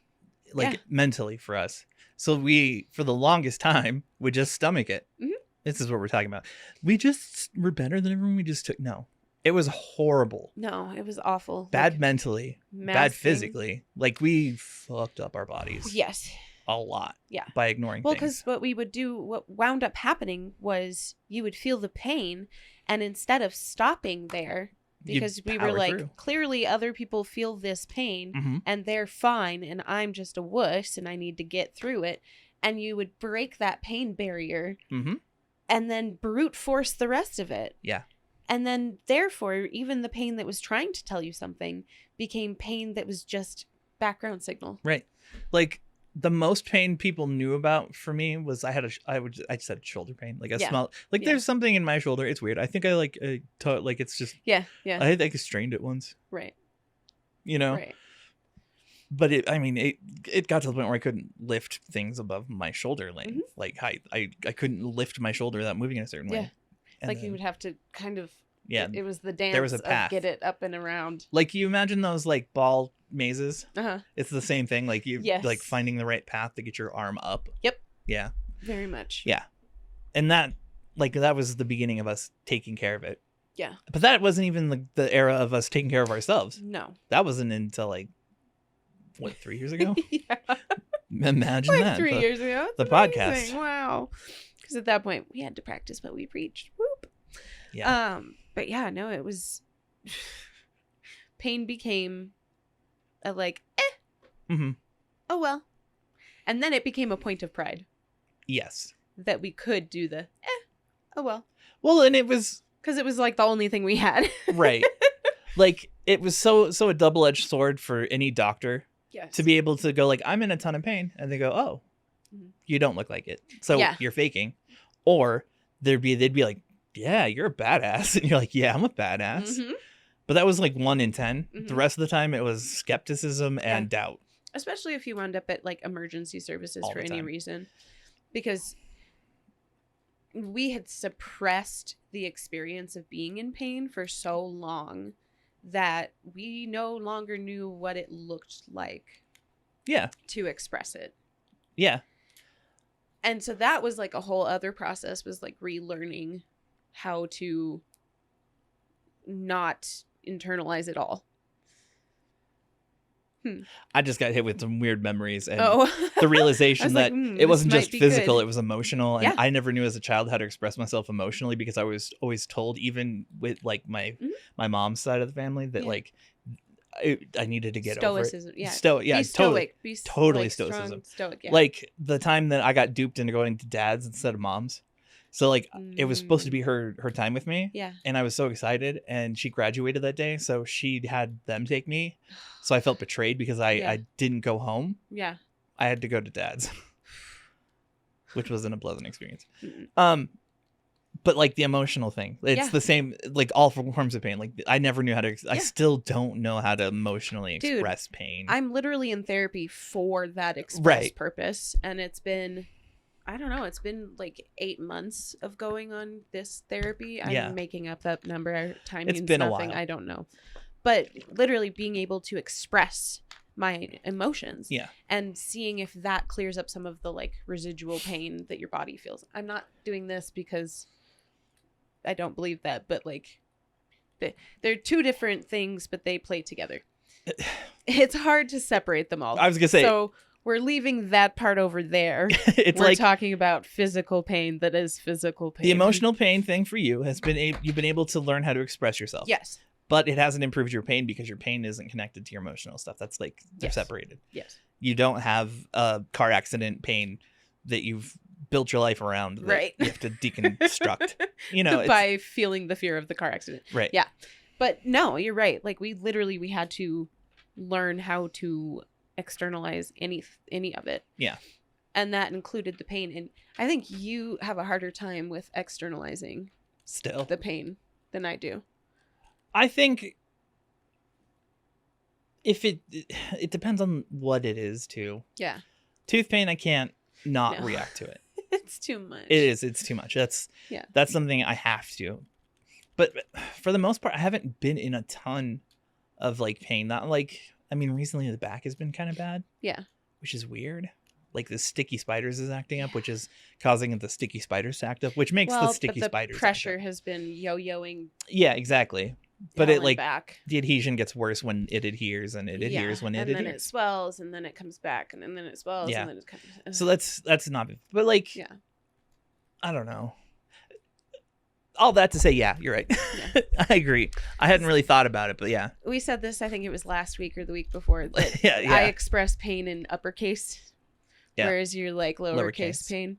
B: like
A: Yeah.
B: mentally for us. So we, for the longest time, would just stomach it.
A: Mhm.
B: This is what we're talking about. We just were better than everyone. We just took no. It was horrible.
A: No, it was awful.
B: Bad
A: Like,
B: mentally, bad
A: masking.
B: physically. Like we fucked up our bodies
A: Yes.
B: a lot.
A: Yeah.
B: By ignoring
A: Well,
B: things.
A: because what we would do, what wound up happening was you would feel the pain, and instead of stopping there,
B: You'd
A: because we were
B: power
A: like,
B: through.
A: clearly other people feel this pain
B: Mhm.
A: and they're fine, and I'm just a wuss and I need to get through it. And you would break that pain barrier
B: Mhm.
A: and then brute force the rest of it.
B: Yeah.
A: And then, therefore, even the pain that was trying to tell you something became pain that was just background signal.
B: Right. Like the most pain people knew about for me was I just had a shoulder pain, like a
A: Yeah.
B: small, like
A: Yeah.
B: there's something in my shoulder. It's weird. I think I like like it's just
A: Yeah. Yeah.
B: I like strained it once,
A: Right.
B: you know.
A: Right.
B: But it got to the point where I couldn't lift things above my shoulder length,
A: Mhm.
B: like height. I couldn't lift my shoulder without moving in a certain
A: Yeah.
B: way. And
A: Like you
B: then-
A: would have to kind of,
B: yeah,
A: it was the dance
B: there was a
A: of
B: path.
A: get it up and around.
B: like you imagine those like ball mazes.
A: Uh-huh.
B: It's the same thing. Like you
A: Yes.
B: like finding the right path to get your arm up.
A: Yep.
B: Yeah.
A: Very much.
B: Yeah. And that was the beginning of us taking care of it.
A: Yeah.
B: But that wasn't even the era of us taking care of ourselves.
A: No.
B: That wasn't until like what, 3 years ago?
A: Yeah.
B: Imagine
A: Like
B: that.
A: 3 years ago.
B: the
A: It's
B: podcast.
A: amazing. Wow. Because at that point we had to practice what we preached. Whoop.
B: Yeah.
A: But yeah, no, it was pain became a like,
B: Mhm.
A: oh well. And then it became a point of pride
B: Yes.
A: that we could do the oh well.
B: Well, and it was
A: Because it was like the only thing we had.
B: right. Like it was so a double-edged sword for any doctor
A: Yes.
B: to be able to go like, I'm in a ton of pain, and they go, oh,
A: Mhm.
B: you don't look like it, so
A: Yeah.
B: you're faking. Or they'd be like, yeah, you're a badass, and you're like, yeah, I'm a badass.
A: Mhm.
B: But that was like 1 in 10. The
A: Mhm.
B: rest of the time it was skepticism and doubt.
A: Especially if you wound up at like emergency services
B: All
A: for
B: the
A: any
B: time.
A: reason. Because we had suppressed the experience of being in pain for so long that we no longer knew what it looked like
B: Yeah.
A: to express it.
B: Yeah.
A: And so that was like a whole other process, was like relearning how to not internalize it all.
B: I just got hit with some weird memories and
A: Oh,
B: the
A: I
B: realization
A: was
B: that
A: like,
B: it wasn't
A: this
B: just
A: might be
B: physical,
A: good.
B: it was emotional. And
A: Yeah.
B: I never knew as a child how to express myself emotionally because I was always told, even with like my
A: Mhm.
B: my mom's side of the family, that
A: Yeah.
B: like I needed to get
A: Stoicism.
B: over it.
A: Yeah.
B: Yeah,
A: be
B: totally.
A: stoic. Be
B: Totally
A: like, strong,
B: stoicism.
A: stoic. Yeah.
B: Like the time that I got duped into going to dad's instead of mom's. So like it was supposed to be her time with me.
A: Yeah.
B: And I was so excited, and she graduated that day, so she had them take me. So I felt betrayed because
A: Yeah.
B: I didn't go home.
A: Yeah.
B: I had to go to dad's, which wasn't a pleasant experience.
A: Mm-mm.
B: But like the emotional thing, it's
A: Yeah.
B: the same, like all forms of pain. Like I never knew how to, I
A: Yeah.
B: still don't know how to emotionally
A: Dude,
B: express pain.
A: I'm literally in therapy for that express
B: Right.
A: purpose. And it's been, I don't know, it's been like 8 months of going on this therapy. I'm
B: Yeah.
A: making up that number. Time
B: It's
A: means
B: been a
A: nothing.
B: while.
A: I don't know. But literally being able to express my emotions.
B: Yeah.
A: And seeing if that clears up some of the like residual pain that your body feels. I'm not doing this because I don't believe that, but like they're two different things, but they play together. It's hard to separate them all.
B: I was gonna say,
A: so we're leaving that part over there.
B: It's
A: We're
B: like
A: talking about physical pain that is physical pain.
B: the emotional pain thing for you has been you've been able to learn how to express yourself.
A: Yes.
B: But it hasn't improved your pain because your pain isn't connected to your emotional stuff. That's like they're
A: Yes.
B: separated.
A: Yes.
B: You don't have a car accident pain that you've built your life around that
A: Right.
B: you have to deconstruct. You know,
A: by feeling the fear of the car accident.
B: right.
A: Yeah. But no, you're right. Like we had to learn how to externalize any of it.
B: Yeah.
A: And that included the pain. And I think you have a harder time with externalizing
B: Still.
A: the pain than I do.
B: I think if it depends on what it is too.
A: Yeah.
B: Tooth pain, I can't not
A: No.
B: react to it.
A: It's too much.
B: It's too much. That's something I have to. But for the most part, I haven't been in a ton of like pain. Not like, I mean, recently the back has been kind of bad.
A: Yeah.
B: Which is weird. Like the sticky spiders is acting up, which is causing the sticky spiders to act up, which makes the sticky spiders.
A: Pressure has been yo-yoing.
B: Yeah, exactly. But it like
A: back.
B: the adhesion gets worse when it adheres, and it adheres when it adheres.
A: And then it swells, and then it comes back, and then it swells,
B: Yeah.
A: and then it comes.
B: So that's not. But like,
A: yeah.
B: I don't know. All that to say, yeah, you're right.
A: Yeah.
B: I agree. I hadn't really thought about it, but yeah.
A: We said this, I think it was last week or the week before, that
B: Yeah.
A: I express pain in uppercase,
B: Yeah.
A: whereas you're like lowercase
B: Lowercase.
A: pain.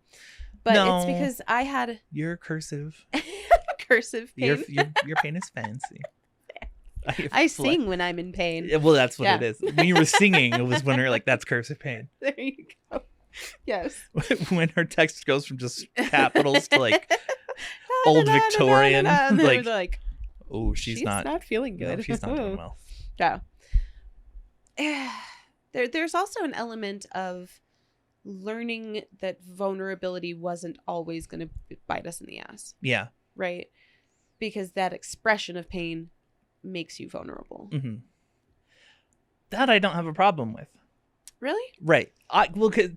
A: But
B: No.
A: it's because I had
B: You're cursive.
A: cursive pain.
B: Your pain is fancy.
A: I sing when I'm in pain.
B: Yeah, well, that's what
A: Yeah.
B: it is. When you were singing, it was when we were like, that's cursive pain.
A: There you go. Yes.
B: When her text goes from just capitals to like old Victorian,
A: And they
B: like,
A: were like,
B: oh, she's not
A: feeling good.
B: No, she's not doing well.
A: Yeah. There's also an element of learning that vulnerability wasn't always going to bite us in the ass,
B: Yeah.
A: right? Because that expression of pain makes you vulnerable.
B: Mm-hmm. That I don't have a problem with.
A: Really?
B: Right.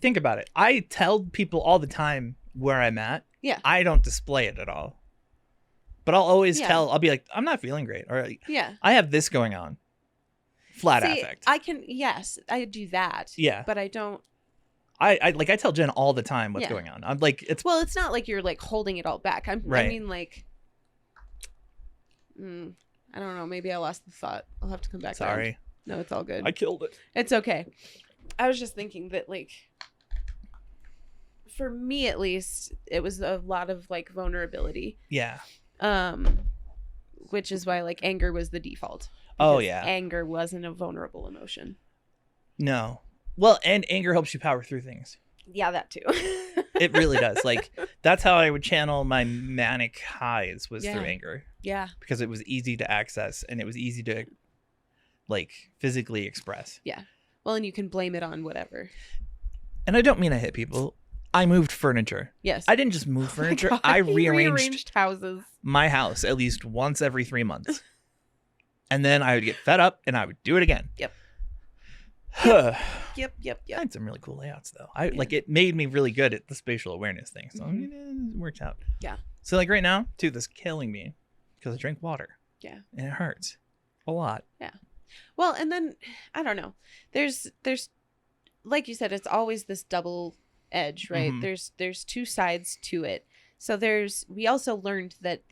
B: Think about it. I tell people all the time where I'm at.
A: Yeah.
B: I don't display it at all. But I'll always
A: Yeah.
B: I'll be like, I'm not feeling great. Or
A: Yeah.
B: I have this going on. Flat
A: See,
B: affect.
A: Yes, I do that.
B: Yeah.
A: But I don't.
B: I tell Jen all the time what's
A: Yeah.
B: going on. I'm like, it's
A: Well, it's not like you're like holding it all back. I
B: Right.
A: mean, like, I don't know. Maybe I lost the thought. I'll have to come back.
B: sorry.
A: around. No, it's all good.
B: I killed it.
A: It's okay. I was just thinking that, like, for me at least, it was a lot of like vulnerability.
B: Yeah.
A: Which is why like anger was the default.
B: Oh,
A: Because
B: yeah.
A: Anger wasn't a vulnerable emotion.
B: No. Well, and anger helps you power through things.
A: Yeah, that too.
B: It really does. Like, that's how I would channel my manic highs was through
A: Yeah.
B: anger.
A: Yeah.
B: Because it was easy to access and it was easy to, like, physically express.
A: Well, and you can blame it on whatever.
B: And I don't mean I hit people. I moved furniture.
A: Yes.
B: I didn't just move
A: Oh my
B: furniture.
A: God,
B: I
A: he
B: rearranged
A: houses.
B: my house at least once every 3 months. And then I would get fed up and I would do it again.
A: Yep.
B: I
A: Yep.
B: had some really cool layouts though. Like it made me really good at the spatial awareness thing. So I mean, it worked out.
A: Yeah.
B: So like right now, tooth is killing me because I drink water.
A: Yeah.
B: And it hurts a lot.
A: Well, and then I don't know. There's like you said, it's always this double edge, right?
B: Mhm.
A: There's two sides to it. So we also learned that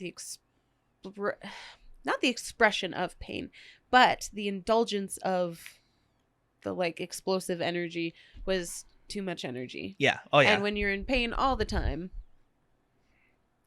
A: not the expression of pain, but the indulgence of the like explosive energy was too much energy.
B: Yeah. Oh yeah.
A: And when you're in pain all the time,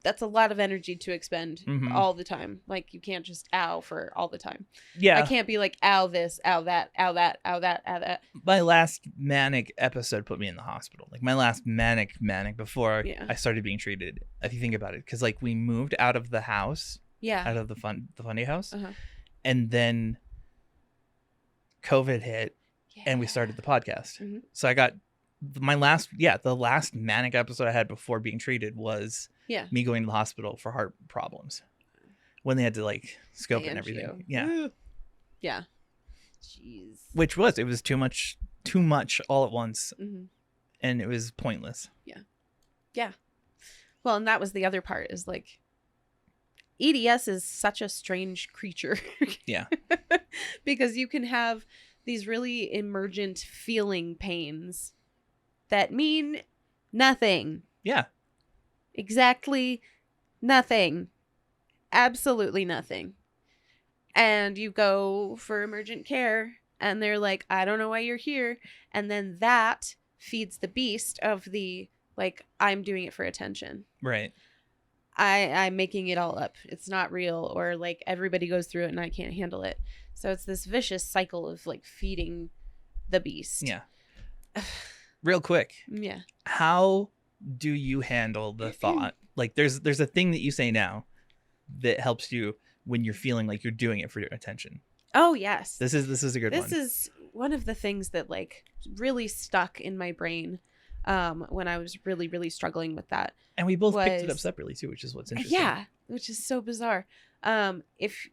A: that's a lot of energy to expend
B: Mhm.
A: all the time. Like you can't just ow for all the time.
B: Yeah.
A: I can't be like ow this, ow that, ow that, ow that, ow that.
B: My last manic episode put me in the hospital. Like my last manic before
A: Yeah.
B: I started being treated. If you think about it, because like we moved out of the house,
A: Yeah.
B: out of the fundy house,
A: Uh-huh.
B: and then COVID hit, and we
A: Yeah.
B: started the podcast.
A: Mhm.
B: So I got the last manic episode I had before being treated was
A: Yeah.
B: me going to the hospital for heart problems when they had to like scope it and
A: Angio.
B: everything. Yeah.
A: Woo. Yeah. Jeez.
B: Which it was too much all at once,
A: hmm
B: and it was pointless.
A: Yeah. Well, and that was the other part is like EDS is such a strange creature.
B: Yeah.
A: Because you can have these really emergent feeling pains that mean nothing.
B: Yeah.
A: Exactly nothing. Absolutely nothing. And you go for emergent care and they're like, I don't know why you're here. And then that feeds the beast of the, like, I'm doing it for attention.
B: Right.
A: I'm making it all up. It's not real, or like everybody goes through it and I can't handle it. So it's this vicious cycle of like feeding the beast.
B: Yeah. Real quick.
A: Yeah.
B: How do you handle the thought? Like there's a thing that you say now that helps you when you're feeling like you're doing it for your attention.
A: Oh, yes.
B: This is a good one.
A: This is one of the things that like really stuck in my brain when I was really, really struggling with that.
B: And we both picked it up separately too, which is what's interesting.
A: Yeah, which is so bizarre. If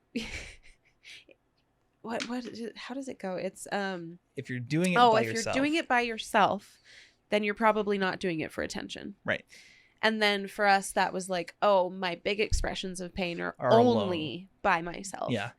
A: how does it go? It's
B: if you're doing it by
A: if
B: yourself.
A: you're doing it by yourself, then you're probably not doing it for attention.
B: Right.
A: And then for us, that was like, oh, my big expressions of pain are only by myself.
B: Yeah.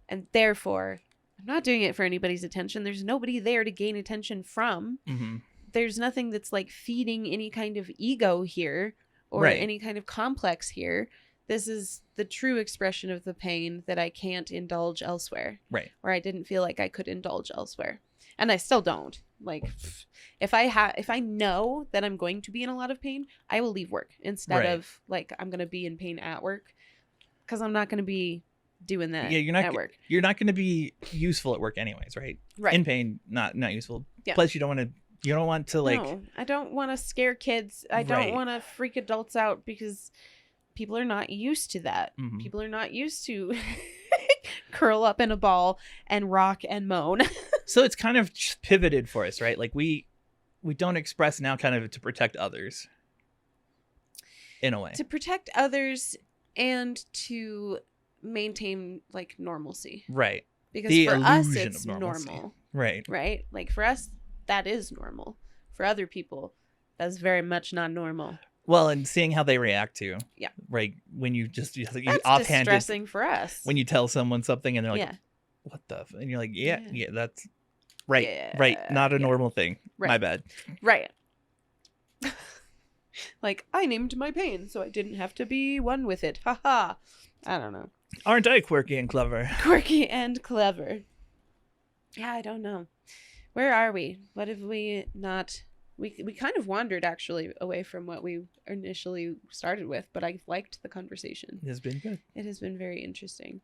A: And therefore, I'm not doing it for anybody's attention. There's nobody there to gain attention from.
B: Mm-hmm.
A: There's nothing that's like feeding any kind of ego here or any kind of complex here. This is the true expression of the pain that I can't indulge elsewhere.
B: Right.
A: Or I didn't feel like I could indulge elsewhere. And I still don't. Like, if I know that I'm going to be in a lot of pain, I will leave work instead of like I'm going to be in pain at work, because I'm not going to be doing that.
B: Yeah, you're not
A: at work.
B: You're not going to be useful at work anyways, right?
A: Right.
B: In pain, not useful.
A: Yeah.
B: Plus, you don't want to like.
A: No, I don't want to scare kids. I don't want to freak adults out, because people are not used to that.
B: Mm-hmm.
A: People are not used to curl up in a ball and rock and moan.
B: So it's kind of pivoted for us, right? Like we don't express now kind of to protect others in a way.
A: To protect others and to maintain like normalcy.
B: Right.
A: Because
B: the
A: for us
B: illusion
A: it's
B: of normalcy.
A: normal.
B: Right.
A: Right? Like for us that is normal. For other people that's very much not normal.
B: Well, and seeing how they react to.
A: Yeah.
B: Right. When you just
A: that's
B: offhanded,
A: distressing for us.
B: When you tell someone something and they're like,
A: yeah.
B: what the and you're like, yeah, that's right.
A: Yeah,
B: right. Not a normal thing.
A: Right.
B: My bad.
A: Right. Like, I named my pain so I didn't have to be one with it. Haha. I don't know.
B: Aren't I quirky and clever?
A: Quirky and clever. Yeah, I don't know. Where are we? What have we not... We kind of wandered, actually, away from what we initially started with, but I liked the conversation.
B: It has been good.
A: It has been very interesting.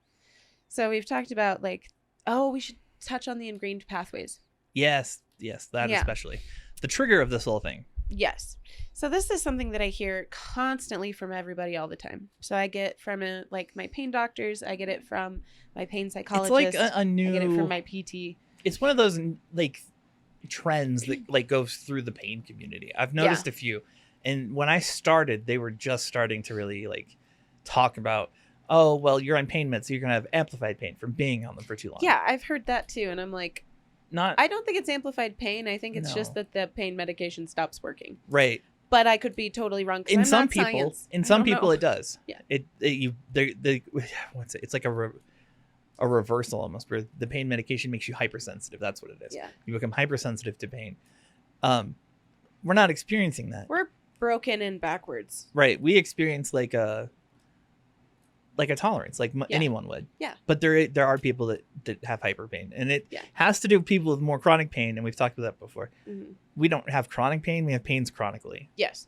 A: So we've talked about, like, oh, we should touch on the ingrained pathways.
B: Yes, that especially. The trigger of this whole thing.
A: Yes. So this is something that I hear constantly from everybody all the time. So I get from like my pain doctors. I get it from my pain psychologist.
B: It's like a new...
A: I get it from my PT.
B: It's one of those, like, trends that, like, goes through the pain community. I've noticed a few. And when I started, they were just starting to really, like, talk about, oh, well, you're on pain meds, so you're going to have amplified pain from being on them for too long.
A: Yeah, I've heard that too. And I'm like, I don't think it's amplified pain. I think it's just that the pain medication stops working.
B: Right.
A: But I could be totally wrong.
B: In some people, it does.
A: Yeah.
B: What's it? It's like a reversal almost, where the pain medication makes you hypersensitive. That's what it is.
A: Yeah.
B: You become hypersensitive to pain. We're not experiencing that.
A: We're broken and backwards.
B: Right. We experience like a tolerance, like anyone would.
A: Yeah.
B: But there are people that have hyper pain, and it has to do with people with more chronic pain, and we've talked about that before.
A: Mm-hmm.
B: We don't have chronic pain; we have pains chronically.
A: Yes.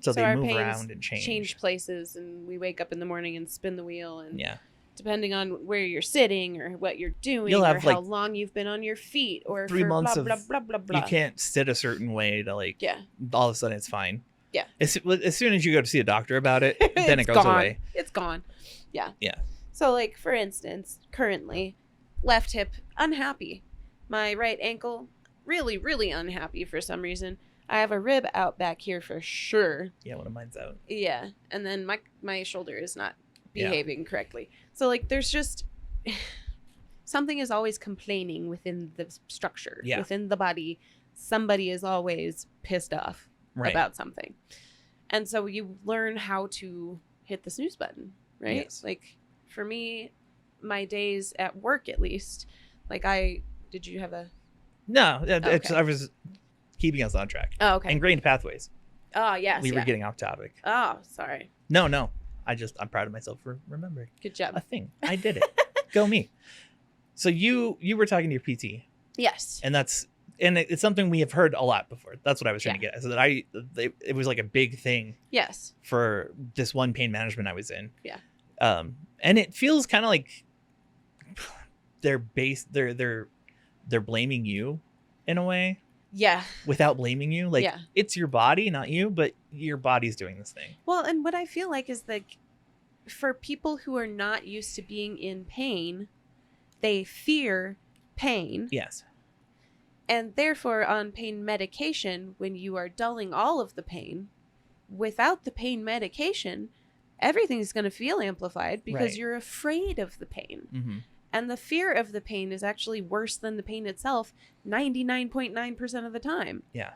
B: So they move around and
A: change places, and we wake up in the morning and spin the wheel, and
B: depending
A: on where you're sitting or what you're doing,
B: you'll have
A: or how long you've been on your feet, or
B: 3 months
A: blah,
B: of
A: blah, blah, blah, blah.
B: You can't sit a certain way to all of a sudden it's fine.
A: Yeah.
B: As soon as you go to see a doctor about it, then it goes away.
A: It's gone. Yeah.
B: Yeah.
A: So, like, for instance, currently, left hip, unhappy. My right ankle, really, really unhappy for some reason. I have a rib out back here for sure.
B: Yeah, one of mine's out.
A: Yeah. And then my shoulder is not behaving correctly. So, like, there's just... something is always complaining within the structure.
B: Yeah.
A: Within the body. Somebody is always pissed off about something. And so you learn how to hit the snooze button, right?
B: Yes.
A: Like... For me, my days at work, at least, like did you have a...
B: No,
A: okay.
B: I was keeping us on track.
A: Oh, okay.
B: Ingrained pathways.
A: Oh, yes.
B: We were
A: Yeah.
B: getting off topic.
A: Oh, sorry.
B: No. I'm proud of myself for remembering
A: Good job.
B: a thing. I did it. Go me. So you were talking to your PT,
A: Yes.
B: and it's something we have heard a lot before. That's what I was trying to get at. So that it was like a big thing
A: Yes.
B: for this one pain management I was in.
A: Yeah.
B: And it feels kind of like they're blaming you in a way
A: Yeah.
B: without blaming you. Like,
A: Yeah.
B: it's your body, not you, but your body's doing this thing.
A: Well, and what I feel like is that for people who are not used to being in pain, they fear pain.
B: Yes.
A: And therefore, on pain medication, when you are dulling all of the pain, without the pain medication, everything's going to feel amplified because
B: Right.
A: you're afraid of the pain.
B: Mm-hmm.
A: And the fear of the pain is actually worse than the pain itself 99.9% of the time.
B: Yeah.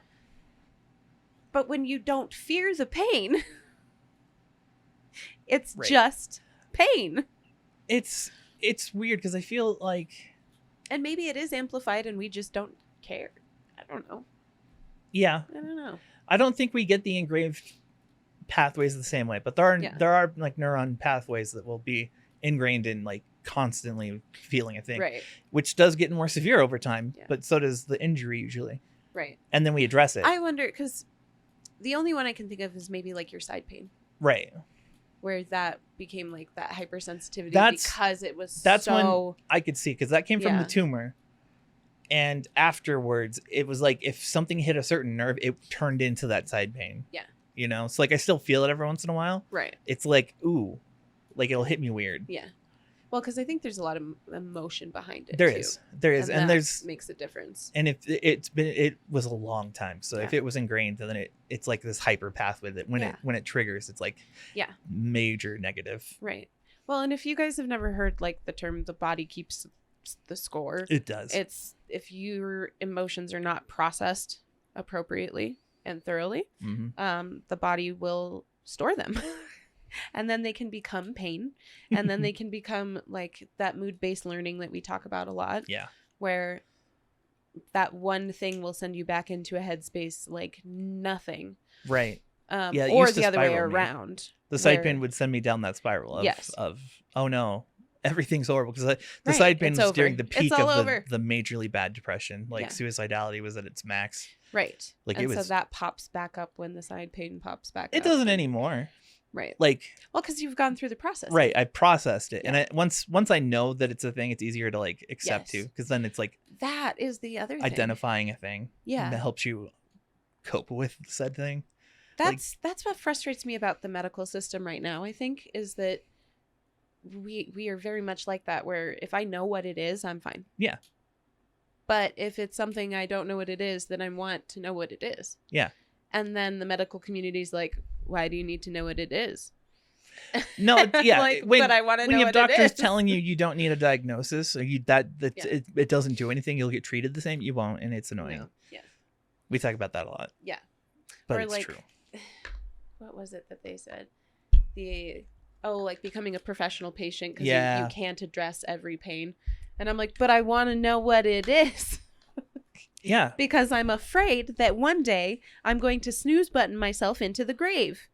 A: But when you don't fear the pain, it's
B: Right.
A: just pain.
B: It's weird because I feel like,
A: And maybe it is amplified and we just don't care. I don't know.
B: yeah,
A: I don't know.
B: I don't think we get the engraved pathways the same way, but there are like neuron pathways that will be ingrained in like constantly feeling a thing,
A: Right.
B: which does get more severe over time,
A: Yeah.
B: but so does the injury usually.
A: Right.
B: And then we address it.
A: I wonder, because the only one I can think of is maybe like your side pain,
B: Right.
A: where that became like that hypersensitivity because it was
B: That's
A: so...
B: when I could see, because that came from
A: Yeah.
B: the tumor. And afterwards, it was like if something hit a certain nerve, it turned into that side pain.
A: Yeah.
B: You know? So like I still feel it every once in a while.
A: Right.
B: It's like, ooh, like it'll hit me weird.
A: Yeah. Well, because I think there's a lot of emotion behind it.
B: There
A: too.
B: is. And
A: that
B: there's,
A: makes a difference.
B: and if it was a long time. So if
A: Yeah.
B: it was ingrained, then it's like this hyper pathway that when it triggers, it's like
A: Yeah.
B: major negative.
A: Right. Well, and if you guys have never heard like the term "the body keeps the score,"
B: It does.
A: it's if your emotions are not processed appropriately and thoroughly,
B: Mm-hmm.
A: the body will store them. And then they can become pain. And then they can become like that mood-based learning that we talk about a lot.
B: Yeah.
A: Where that one thing will send you back into a headspace like nothing.
B: Right. Yeah, it
A: Or
B: used to
A: the other way
B: spiral me.
A: around.
B: The side
A: where-
B: pain would send me down that spiral of,
A: Yes.
B: of oh no, everything's horrible. Because the
A: Right,
B: side pain
A: it's
B: was
A: over.
B: during the
A: It's
B: peak
A: all
B: of
A: over.
B: the majorly bad depression. Like
A: Yeah.
B: suicidality was at its max.
A: Right.
B: Like,
A: and
B: it
A: so
B: was-
A: that pops back up when the side pain pops back
B: It
A: up.
B: doesn't anymore.
A: Right.
B: Like,
A: Well, because you've gone through the process.
B: right, I processed it.
A: Yeah.
B: And once I know that it's a thing, it's easier to like accept
A: Yes.
B: too. Because then it's like
A: That is the other thing.
B: identifying a thing.
A: Yeah.
B: That helps you cope with said thing.
A: That's what frustrates me about the medical system right now, I think, is that we are very much like that, where if I know what it is, I'm fine.
B: Yeah.
A: But if it's something I don't know what it is, then I want to know what it is.
B: Yeah.
A: And then the medical community's like, why do you need to know what it is?
B: No, yeah.
A: Like, but I want to
B: when
A: know
B: you have
A: what it
B: doctors
A: is.
B: telling you don't need a diagnosis, or
A: Yeah.
B: it doesn't do anything, you'll get treated the same. You won't, and it's annoying.
A: No. Yeah.
B: We talk about that a lot.
A: Yeah.
B: But
A: Or
B: it's
A: like-
B: true.
A: What was it that they said? Like becoming a professional patient because
B: Yeah.
A: you can't address every pain. And I'm like, but I want to know what it is.
B: Yeah.
A: Because I'm afraid that one day I'm going to snooze button myself into the grave.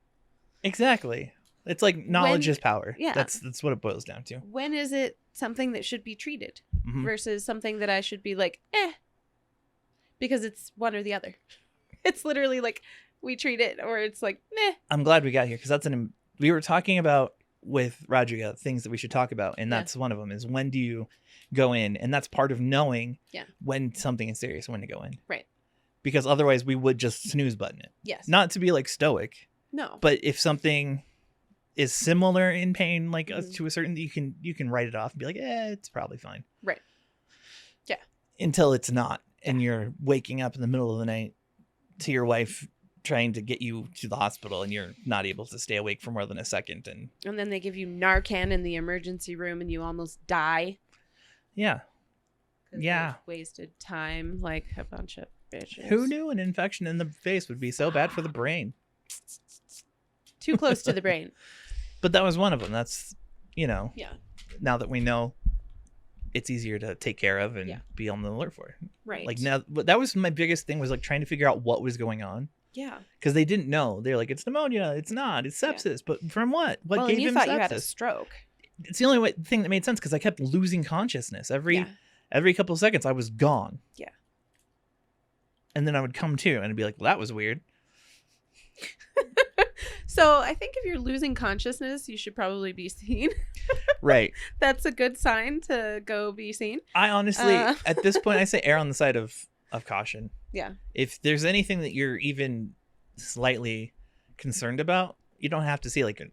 B: Exactly. It's like knowledge
A: When-
B: is power.
A: yeah.
B: That's what it boils down to.
A: When is it something that should be treated
B: Mhm.
A: versus something that I should be like, because it's one or the other. It's literally like we treat it or it's like, meh.
B: I'm glad we got here because we were talking about with Rodriga things that we should talk about, and
A: Yeah.
B: that's one of them. Is when do you go in, and that's part of knowing
A: Yeah.
B: when something is serious, when to go in.
A: Right.
B: Because otherwise, we would just snooze button it.
A: Yes.
B: Not to be like stoic,
A: No.
B: but if something is similar in pain, like
A: Mhm.
B: to a certain, you can write it off and be like, it's probably fine.
A: Right. Yeah.
B: Until it's not, and you're waking up in the middle of the night to your wife trying to get you to the hospital, and you're not able to stay awake for more than a second. And
A: And then they give you Narcan in the emergency room and you almost die.
B: yeah,
A: 'Cause
B: Yeah.
A: they've wasted time like a bunch of bitches.
B: who knew an infection in the face would be so bad for the brain?
A: Too close to the brain.
B: But that was one of them. That's,
A: Yeah.
B: now that we know it's easier to take care of and
A: Yeah.
B: be on the alert for.
A: Right.
B: Like now, but that was my biggest thing was like trying to figure out what was going on.
A: Yeah.
B: Because they didn't know. They're like, it's pneumonia. It's not. It's sepsis. But from what? What
A: Well,
B: gave
A: and you
B: him
A: thought
B: sepsis?
A: you had a stroke.
B: It's the only thing that made sense because I kept losing consciousness every couple of seconds. I was gone.
A: Yeah.
B: And then I would come to and I'd be like, well, that was weird.
A: So I think if you're losing consciousness, you should probably be seen.
B: Right.
A: That's a good sign to go be seen.
B: I honestly, at this point, I say err on the side of caution.
A: Yeah.
B: If there's anything that you're even slightly concerned about, you don't have to see like an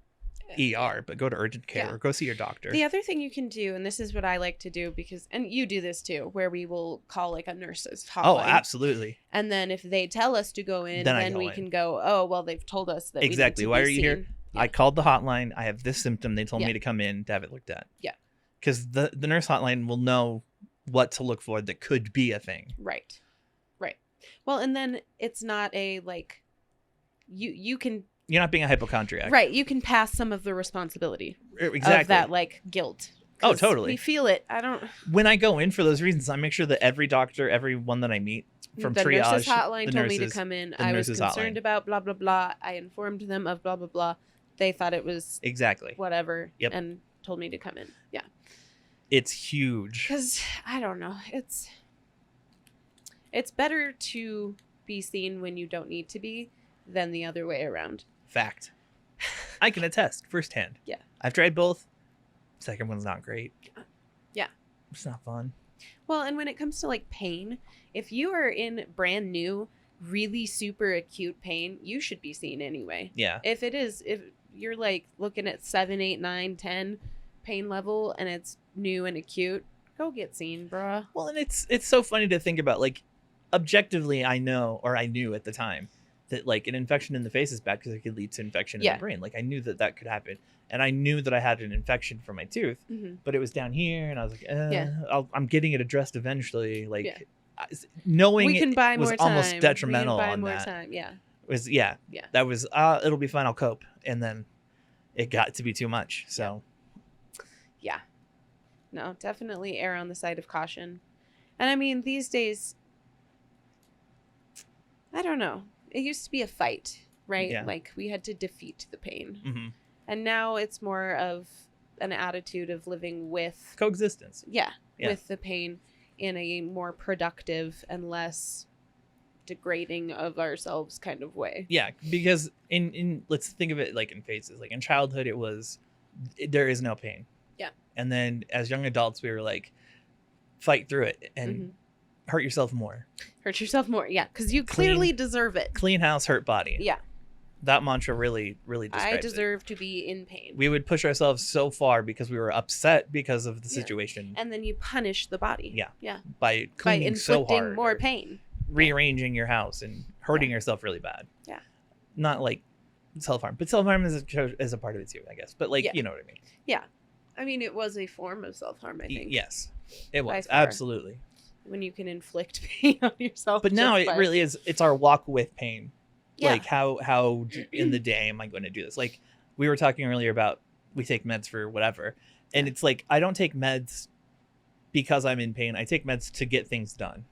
B: ER, but go to urgent care or go see your doctor.
A: The other thing you can do, and this is what I like to do because, and you do this too, where we will call like a nurse's hotline.
B: Oh, absolutely.
A: And then if they tell us to go in, then we can go, oh, well, they've told us that
B: exactly.
A: We need to
B: Why
A: be
B: are you
A: seen.
B: here?
A: Yeah.
B: I called the hotline. I have this symptom. They told me to come in to have it looked at.
A: Yeah.
B: Because the nurse hotline will know what to look for that could be a thing.
A: Right. Right. Well, and then it's not a like, you can.
B: You're not being a hypochondriac.
A: Right. You can pass some of the responsibility
B: exactly.
A: of that like guilt.
B: Oh, totally.
A: We feel it. I don't.
B: When I go in for those reasons, I make sure that every doctor, everyone that I meet from
A: the
B: triage,
A: nurse's hotline
B: the
A: told
B: nurses,
A: me to come in.
B: the
A: I was
B: nurse's
A: concerned
B: hotline.
A: about blah blah blah. I informed them of blah blah blah. They thought it was
B: exactly
A: whatever,
B: Yep.
A: and told me to come in. Yeah,
B: it's huge.
A: because I don't know. It's better to be seen when you don't need to be than the other way around.
B: Fact. I can attest firsthand.
A: Yeah.
B: I've tried both. Second one's not great.
A: Yeah.
B: It's not fun.
A: Well, and when it comes to like pain, if you are in brand new, really super acute pain, you should be seen anyway.
B: Yeah.
A: If you're like looking at 7, 8, 9, 10 pain level and it's new and acute, go get seen, bruh.
B: Well, and it's so funny to think about. Like, objectively, I knew at the time that like an infection in the face is bad because it could lead to infection in the brain. Like, I knew that could happen. And I knew that I had an infection from my tooth, but it was down here, and I was like, I'm getting it addressed eventually. Like, knowing
A: we can buy
B: was
A: more time.
B: almost detrimental
A: we can buy
B: on
A: more
B: that.
A: Time. Yeah.
B: Was
A: Yeah.
B: That was it'll be fine. I'll cope. And then it got to be too much. So
A: yeah, no, definitely err on the side of caution. And I mean, these days, I don't know. It used to be a fight, right?
B: Yeah.
A: Like we had to defeat the pain.
B: mm-hmm.
A: And now it's more of an attitude of living with
B: coexistence.
A: Yeah, with the pain in a more productive and less degrading of ourselves kind of way.
B: Yeah, because in let's think of it like in phases. Like in childhood, there is no pain.
A: Yeah.
B: And then as young adults, we were like, fight through it and hurt yourself more.
A: Hurt yourself more, yeah, because you clearly deserve it.
B: Clean house, hurt body.
A: Yeah.
B: That mantra really, really describes
A: I deserve to be in pain.
B: We would push ourselves so far because we were upset because of the situation.
A: And then you punish the body.
B: Yeah.
A: Yeah.
B: By cleaning so
A: inflicting
B: hard.
A: more pain.
B: Rearranging your house and hurting yourself really bad.
A: Yeah.
B: Not like self-harm. But self-harm is a part of it too, I guess. But like, you know what I mean.
A: Yeah. I mean, it was a form of self-harm, I think.
B: Yes. It was.
A: By far.
B: Absolutely.
A: When you can inflict pain on yourself.
B: But now it really is, it's our walk with pain.
A: Yeah.
B: Like how in the day am I going to do this? Like we were talking earlier about we take meds for whatever. And it's like, I don't take meds because I'm in pain. I take meds to get things done.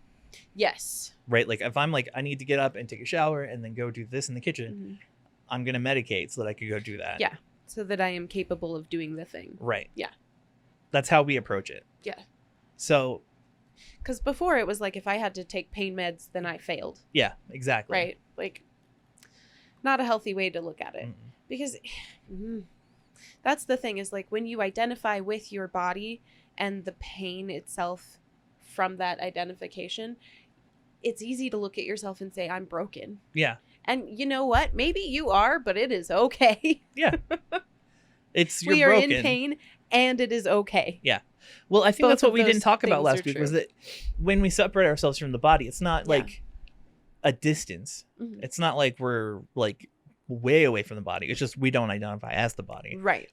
A: Yes.
B: Right? Like if I'm like, I need to get up and take a shower and then go do this in the kitchen, I'm going to medicate so that I could go do that.
A: Yeah. So that I am capable of doing the thing.
B: Right.
A: Yeah.
B: That's how we approach it.
A: Yeah.
B: So.
A: Because before it was like, if I had to take pain meds, then I failed.
B: Yeah, exactly.
A: Right. Like, not a healthy way to look at it. Because that's the thing is like when you identify with your body and the pain itself from that identification, it's easy to look at yourself and say, I'm broken.
B: Yeah.
A: And you know what? Maybe you are, but it is okay.
B: Yeah. You're
A: we are
B: broken.
A: in pain and it is okay.
B: Yeah. Well, I think
A: Both
B: that's what
A: of
B: we didn't
A: those
B: talk about
A: things
B: last
A: are
B: week
A: true.
B: was that when we separate ourselves from the body, it's not like a distance. It's not like we're like way away from the body. It's just we don't identify as the body.
A: Right.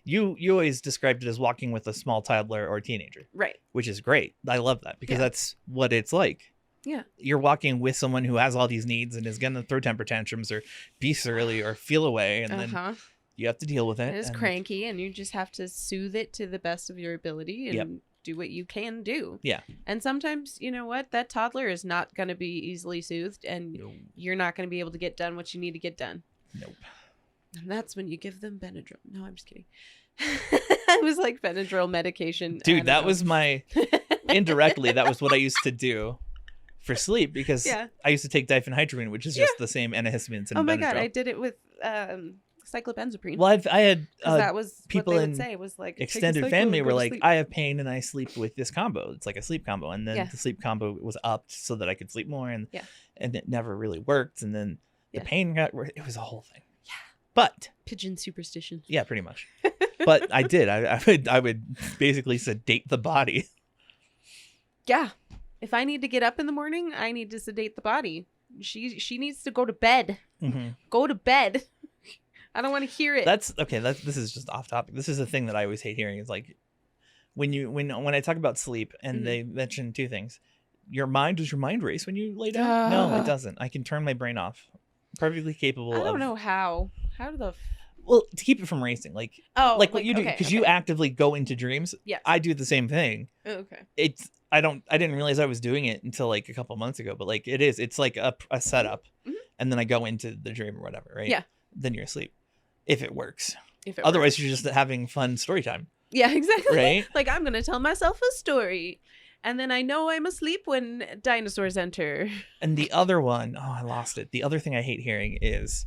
B: You always described it as walking with a small toddler or teenager.
A: Right.
B: Which is great. I love that because that's what it's like.
A: Yeah.
B: You're walking with someone who has all these needs and is going to throw temper tantrums or be surly or feel away. And then you have to deal with it.
A: It is cranky and you just have to soothe it to the best of your ability and do what you can do.
B: Yeah.
A: And sometimes, you know what? That toddler is not going to be easily soothed, and
B: Nope.
A: you're not going to be able to get done what you need to get done.
B: Nope.
A: And that's when you give them Benadryl. No, I'm just kidding. It was like Benadryl medication.
B: Dude, that was my indirectly. That was what I used to do for sleep, because I used to take diphenhydramine, which is just the same antihistamines and
A: oh my
B: Benadryl.
A: God, I did it with cyclobenzaprine.
B: Well, I had
A: that was
B: people
A: what they would
B: in
A: say was like
B: extended family were like, I have pain and I sleep with this combo. It's like a sleep combo, and then the sleep combo was upped so that I could sleep more, and it never really worked, and then the pain got. It was a whole thing. Yeah, but
A: pigeon superstition.
B: Yeah, pretty much. But I did. I would basically sedate the body.
A: Yeah. If I need to get up in the morning, I need to sedate the body. She needs to go to bed.
B: Mm-hmm.
A: Go to bed. I don't want to hear it.
B: That's okay. This is just off topic. This is a thing that I always hate hearing. Is like when I talk about sleep and they mention two things. Does your mind race when you lay down? No, it doesn't. I can turn my brain off. Perfectly capable.
A: I don't know how. How do the
B: well, to keep it from racing, like what you do, because you actively go into dreams.
A: Yeah,
B: I do the same thing.
A: Oh, okay.
B: I didn't realize I was doing it until like a couple months ago, but like it's like a setup, and then I go into the dream or whatever, right?
A: Yeah.
B: Then you're asleep, if it works.
A: Otherwise,
B: you're just having fun story time.
A: Yeah, exactly.
B: Right?
A: Like, I'm gonna tell myself a story, and then I know I'm asleep when dinosaurs enter.
B: And the other one, I lost it. The other thing I hate hearing is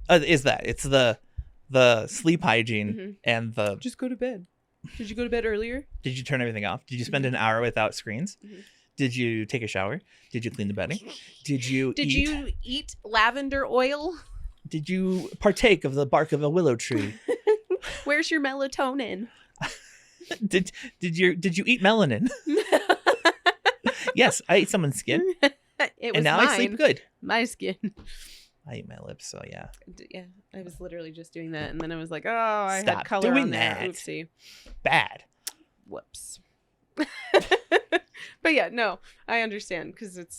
B: that it's the sleep hygiene and the
A: just go to bed. Did you go to bed earlier?
B: Did you turn everything off? Did you spend an hour without screens? Did you take a shower? Did you clean the bedding? Did you
A: eat lavender oil?
B: Did you partake of the bark of a willow tree?
A: Where's your melatonin?
B: Did you eat melanin? Yes, I ate someone's skin.
A: And
B: now
A: mine.
B: I sleep good.
A: My skin.
B: I ate my lips, so yeah.
A: Yeah, I was literally just doing that, and then I was like, "Oh, I
B: Stop
A: had color
B: doing
A: on there.
B: that.
A: Oopsie,
B: bad."
A: Whoops. But yeah, no, I understand because it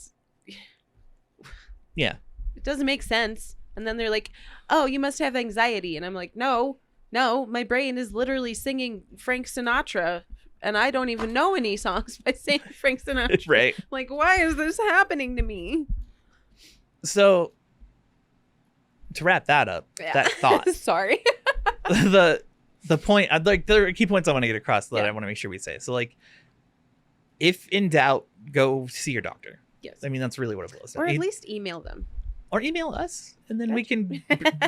A: doesn't make sense. And then they're like, "Oh, you must have anxiety," and I'm like, "No, my brain is literally singing Frank Sinatra." And I don't even know any songs by saying Frank Sinatra.
B: Right.
A: Like, why is this happening to me?
B: So, to wrap that up, that thought.
A: Sorry.
B: the point, there are key points I want to get across that I want to make sure we say. So, like, if in doubt, go see your doctor.
A: Yes.
B: I mean, that's really what it was.
A: Or at least email them.
B: Or email us, and then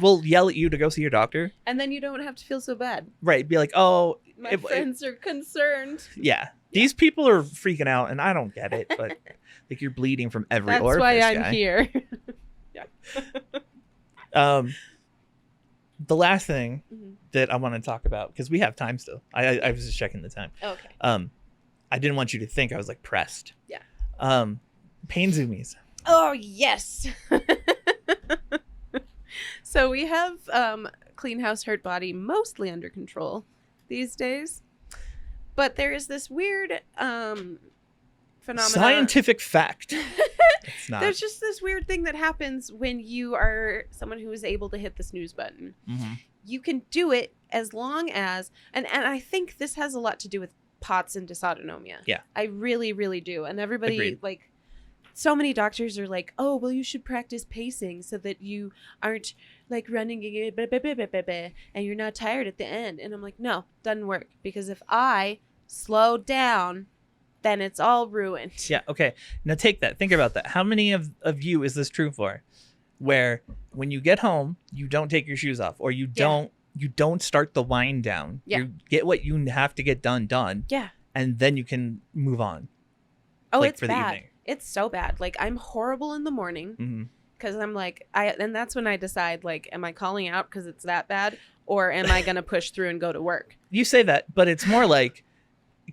B: we'll yell at you to go see your doctor.
A: And then you don't have to feel so bad.
B: Right. Be like, oh.
A: My friends are concerned.
B: Yeah. These people are freaking out, and I don't get it, but like you're bleeding from every orifice.
A: That's why I'm here. Yeah.
B: The last thing that I want to talk about, because we have time still. I was just checking the time.
A: Okay.
B: I didn't want you to think I was like pressed.
A: Yeah.
B: Pain zoomies.
A: Oh, yes. So we have Clean House Hurt Body mostly under control these days. But there is this weird phenomenon.
B: Scientific fact. It's not.
A: There's just this weird thing that happens when you are someone who is able to hit the snooze button. You can do it as long as, and I think this has a lot to do with POTS and dysautonomia.
B: Yeah.
A: I really, really do. And everybody,
B: Agreed.
A: like, so many doctors are like, oh, well, you should practice pacing so that you aren't like running and you're not tired at the end. And I'm like, no, doesn't work. Because if I slow down, then it's all ruined.
B: Yeah. Okay. Now take that. Think about that. How many of you is this true for? Where when you get home, you don't take your shoes off, or you don't start the wind down.
A: Yeah.
B: You get what you have to get done.
A: Yeah.
B: And then you can move on.
A: Oh,
B: like,
A: it's
B: for
A: bad.
B: The evening.
A: It's so bad. Like, I'm horrible in the morning because I'm like, and that's when I decide, like, am I calling out because it's that bad, or am I going to push through and go to work?
B: You say that, but it's more like,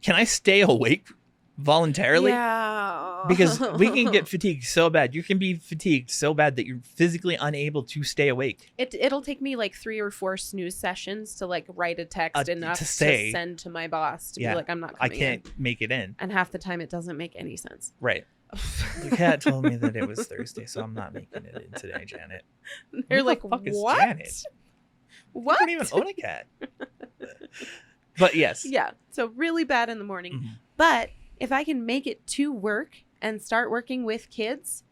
B: can I stay awake voluntarily?
A: Yeah.
B: Because we can get fatigued so bad. You can be fatigued so bad that you're physically unable to stay awake.
A: It'll take me like 3 or 4 snooze sessions to like write a text enough to send to my boss to be like, I'm not coming
B: I can't make it in.
A: And half the time it doesn't make any sense.
B: Right. The cat told me that it was Thursday, so I'm not making it in today, Janet.
A: They're like,
B: the fuck is
A: what?
B: Janet?
A: What?
B: I don't even own a cat. But yes.
A: Yeah. So really bad in the morning. But if I can make it to work and start working with kids,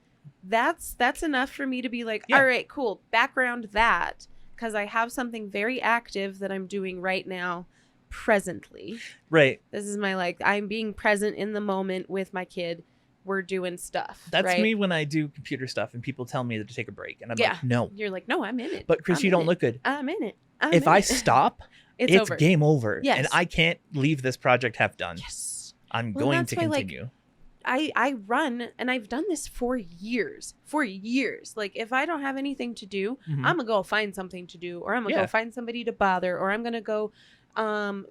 A: that's enough for me to be like,
B: Yeah.
A: all right, cool, background that, because I have something very active that I'm doing right now presently.
B: Right.
A: This is my, like, I'm being present in the moment with my kid. We're doing stuff.
B: That's
A: right?
B: me when I do computer stuff and people tell me to take a break. And I'm
A: Yeah.
B: like, no.
A: You're like, no, I'm in it.
B: But Chris,
A: I'm
B: you
A: in
B: don't
A: it.
B: look good.
A: I'm in it.
B: If I stop, it's
A: over.
B: game over.
A: Yes.
B: And I can't leave this project half done.
A: Yes.
B: I'm
A: Well,
B: going
A: that's
B: to
A: why, like,
B: continue.
A: I run, and I've done this for years. Like, if I don't have anything to do,
B: Mhm.
A: I'm gonna go find something to do, or I'm gonna
B: Yeah.
A: go find somebody to bother, or I'm gonna go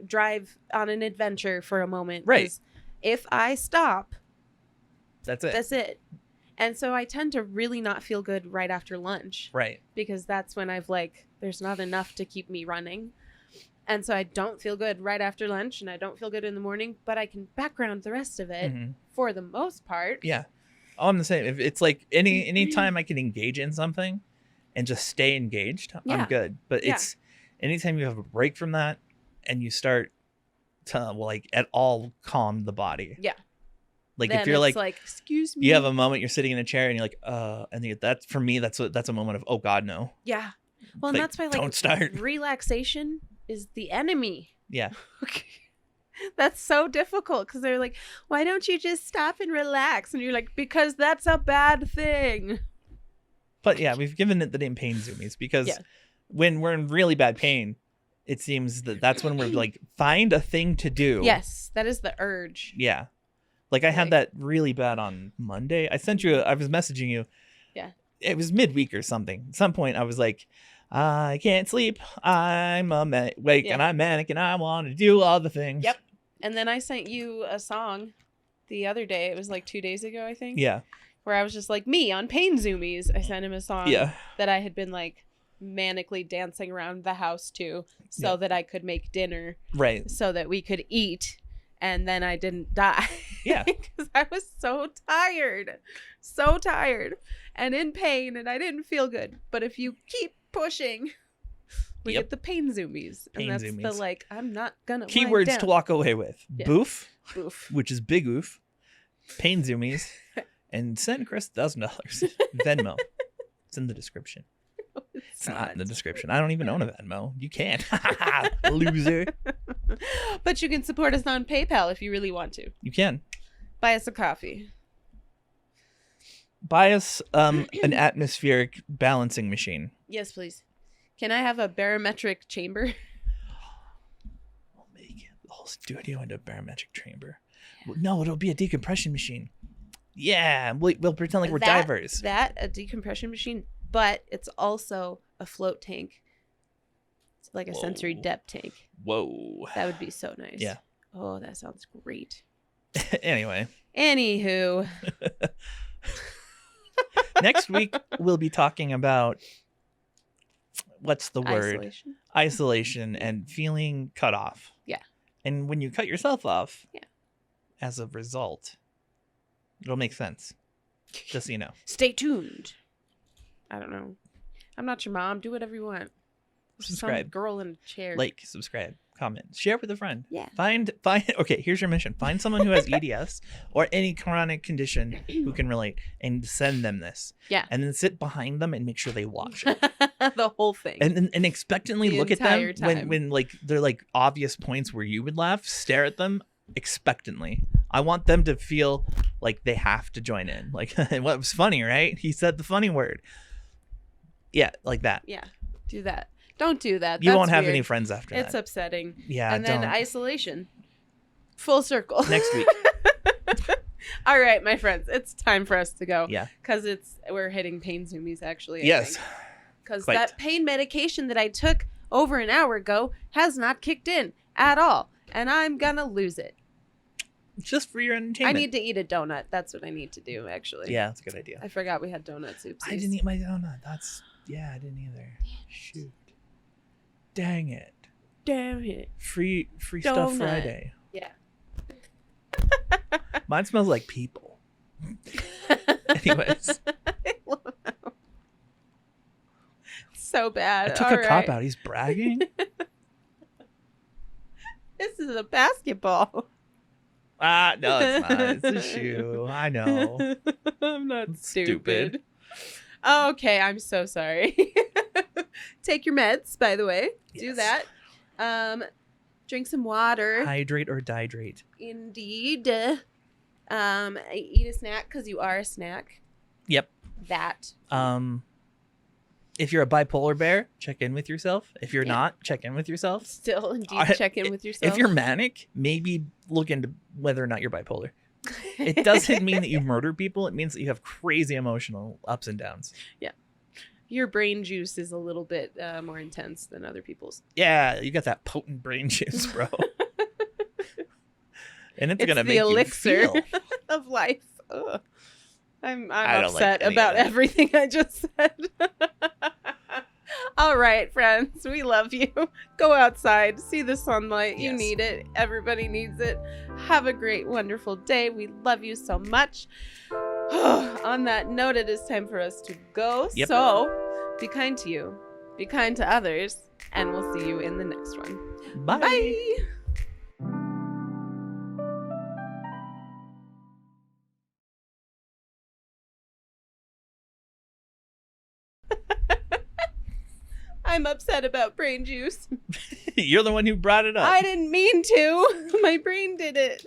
A: drive on an adventure for a moment.
B: Right.
A: 'Cause if I stop,
B: That's it.
A: that's it. And so I tend to really not feel good right after lunch,
B: Right.
A: because that's when I've, like, there's not enough to keep me running. And so I don't feel good right after lunch, and I don't feel good in the morning, but I can background the rest of it
B: Mhm.
A: for the most part.
B: Yeah. Oh, I'm the same. If it's like any time I can engage in something and just stay engaged,
A: Yeah.
B: I'm good. But
A: Yeah.
B: it's anytime you have a break from that and you start to like at all calm the body.
A: Yeah.
B: Like
A: Then
B: if you're
A: it's
B: like
A: excuse me.
B: you have a moment you're sitting in a chair and you're like, and that's for me, that's a moment of, oh God, no.
A: Yeah. Well, and
B: Like,
A: that's why, like,
B: don't start.
A: relaxation is the enemy.
B: Yeah.
A: That's so difficult, because they're like, why don't you just stop and relax? And you're like, because that's a bad thing.
B: But yeah, we've given it the name pain zoomies because
A: Yeah.
B: when we're in really bad pain, it seems that's when we're like, find a thing to do.
A: Yes, that is the urge.
B: Yeah. Like I had
A: Like-
B: that really bad on Monday. I sent you, I was messaging you.
A: Yeah.
B: It was midweek or something. At some point I was like, I can't sleep. I'm awake
A: Yeah.
B: and I'm manic and I want to do all the things.
A: Yep. And then I sent you a song the other day. It was like 2 days ago, I think.
B: Yeah.
A: Where I was just like, me on Pain Zoomies. I sent him a song
B: Yeah.
A: that I had been, like, manically dancing around the house to, so
B: Yeah.
A: that I could make dinner,
B: Right.
A: so that we could eat, and then I didn't die.
B: Yeah.
A: Because I was so tired and in pain, and I didn't feel good. But if you keep pushing, we
B: Yep.
A: get the pain zoomies.
B: Pain
A: And that's the,
B: zoomies.
A: like, I'm not gonna lie
B: Keywords
A: down.
B: to walk away with.
A: Yeah.
B: Boof,
A: Oof.
B: which is big oof. Pain zoomies. And send Chris $1,000. Venmo. It's in the description. It's not in the description. I don't even own a Venmo. You can't. Loser.
A: But you can support us on PayPal if you really want to.
B: You can.
A: Buy us a coffee.
B: Buy us an atmospheric balancing machine.
A: Yes, please. Can I have a barometric chamber?
B: We'll make the whole studio into a barometric chamber. No, it'll be a decompression machine. Yeah, we'll pretend like we're divers.
A: A decompression machine, but it's also a float tank. It's like a sensory
B: Whoa.
A: depth tank.
B: Whoa.
A: That would be so nice.
B: Yeah.
A: Oh, that sounds great.
B: Anyway,
A: Anywho.
B: next week we'll be talking about what's the word?
A: Isolation.
B: Isolation and feeling cut off.
A: Yeah.
B: And when you cut yourself off,
A: Yeah.
B: as a result, it'll make sense. Just so you know.
A: Stay tuned. I don't know. I'm not your mom. Do whatever you want.
B: Subscribe.
A: Some girl in a chair.
B: Like, subscribe, comment, share with a friend.
A: Yeah.
B: Find okay, here's your mission. Find someone who has EDS or any chronic condition who can relate and send them this.
A: Yeah.
B: And then sit behind them and make sure they watch it.
A: The whole thing.
B: And expectantly
A: The
B: look at them
A: entire time.
B: when like they're like obvious points where you would laugh, stare at them expectantly. I want them to feel like they have to join in. Like, what was funny, right? He said the funny word. Yeah, like that.
A: Yeah. Do that. Don't do that.
B: You
A: That's
B: won't have
A: weird.
B: any friends after
A: It's
B: that.
A: upsetting.
B: Yeah,
A: And then
B: don't.
A: isolation. Full circle.
B: Next week.
A: All right, my friends. It's time for us to go.
B: Yeah.
A: Because we're hitting pain zoomies, actually.
B: Yes.
A: Because
B: Quite.
A: that pain medication that I took over an hour ago has not kicked in at all. And I'm going to lose it.
B: Just for your
A: I
B: entertainment.
A: need to eat a donut. That's what I need to do, actually.
B: Yeah, that's a good idea.
A: I forgot we had donut soups.
B: I didn't eat my donut. I didn't either. Shoot. Dang it.
A: Damn it.
B: Free stuff
A: Donut.
B: Friday.
A: Yeah.
B: Mine smells like people. Anyways.
A: So bad.
B: I took
A: All
B: a
A: right.
B: cop out. He's bragging.
A: This is a basketball.
B: No, it's not. It's a shoe. I know.
A: I'm not
B: It's
A: stupid. Okay, I'm so sorry. Take your meds, by the way. Do
B: Yes.
A: that. Drink some water.
B: Hydrate or dihydrate.
A: Indeed. Eat a snack because you are a snack.
B: Yep.
A: That.
B: If you're a bipolar bear, check in with yourself. If you're
A: Yeah.
B: not, check in with yourself.
A: Still, indeed,
B: I-
A: check in with yourself.
B: If you're manic, maybe look into whether or not you're bipolar. It doesn't mean that you murder people. It means that you have crazy emotional ups and downs.
A: Your brain juice is a little bit more intense than other people's.
B: Yeah, you got that potent brain juice, bro. And it's gonna
A: the
B: make
A: elixir
B: you feel.
A: of life. Ugh. I'm
B: I don't like
A: upset
B: any of
A: about
B: that.
A: everything I just said. All right, friends, we love you. Go outside, see the sunlight. You
B: Yes.
A: need it. Everybody needs it. Have a great, wonderful day. We love you so much. On that note, it is time for us to go.
B: Yep.
A: So be kind to you, be kind to others, and we'll see you in the next one.
B: Bye.
A: Bye. I'm upset about brain juice.
B: You're the one who brought it up.
A: I didn't mean to. My brain did it.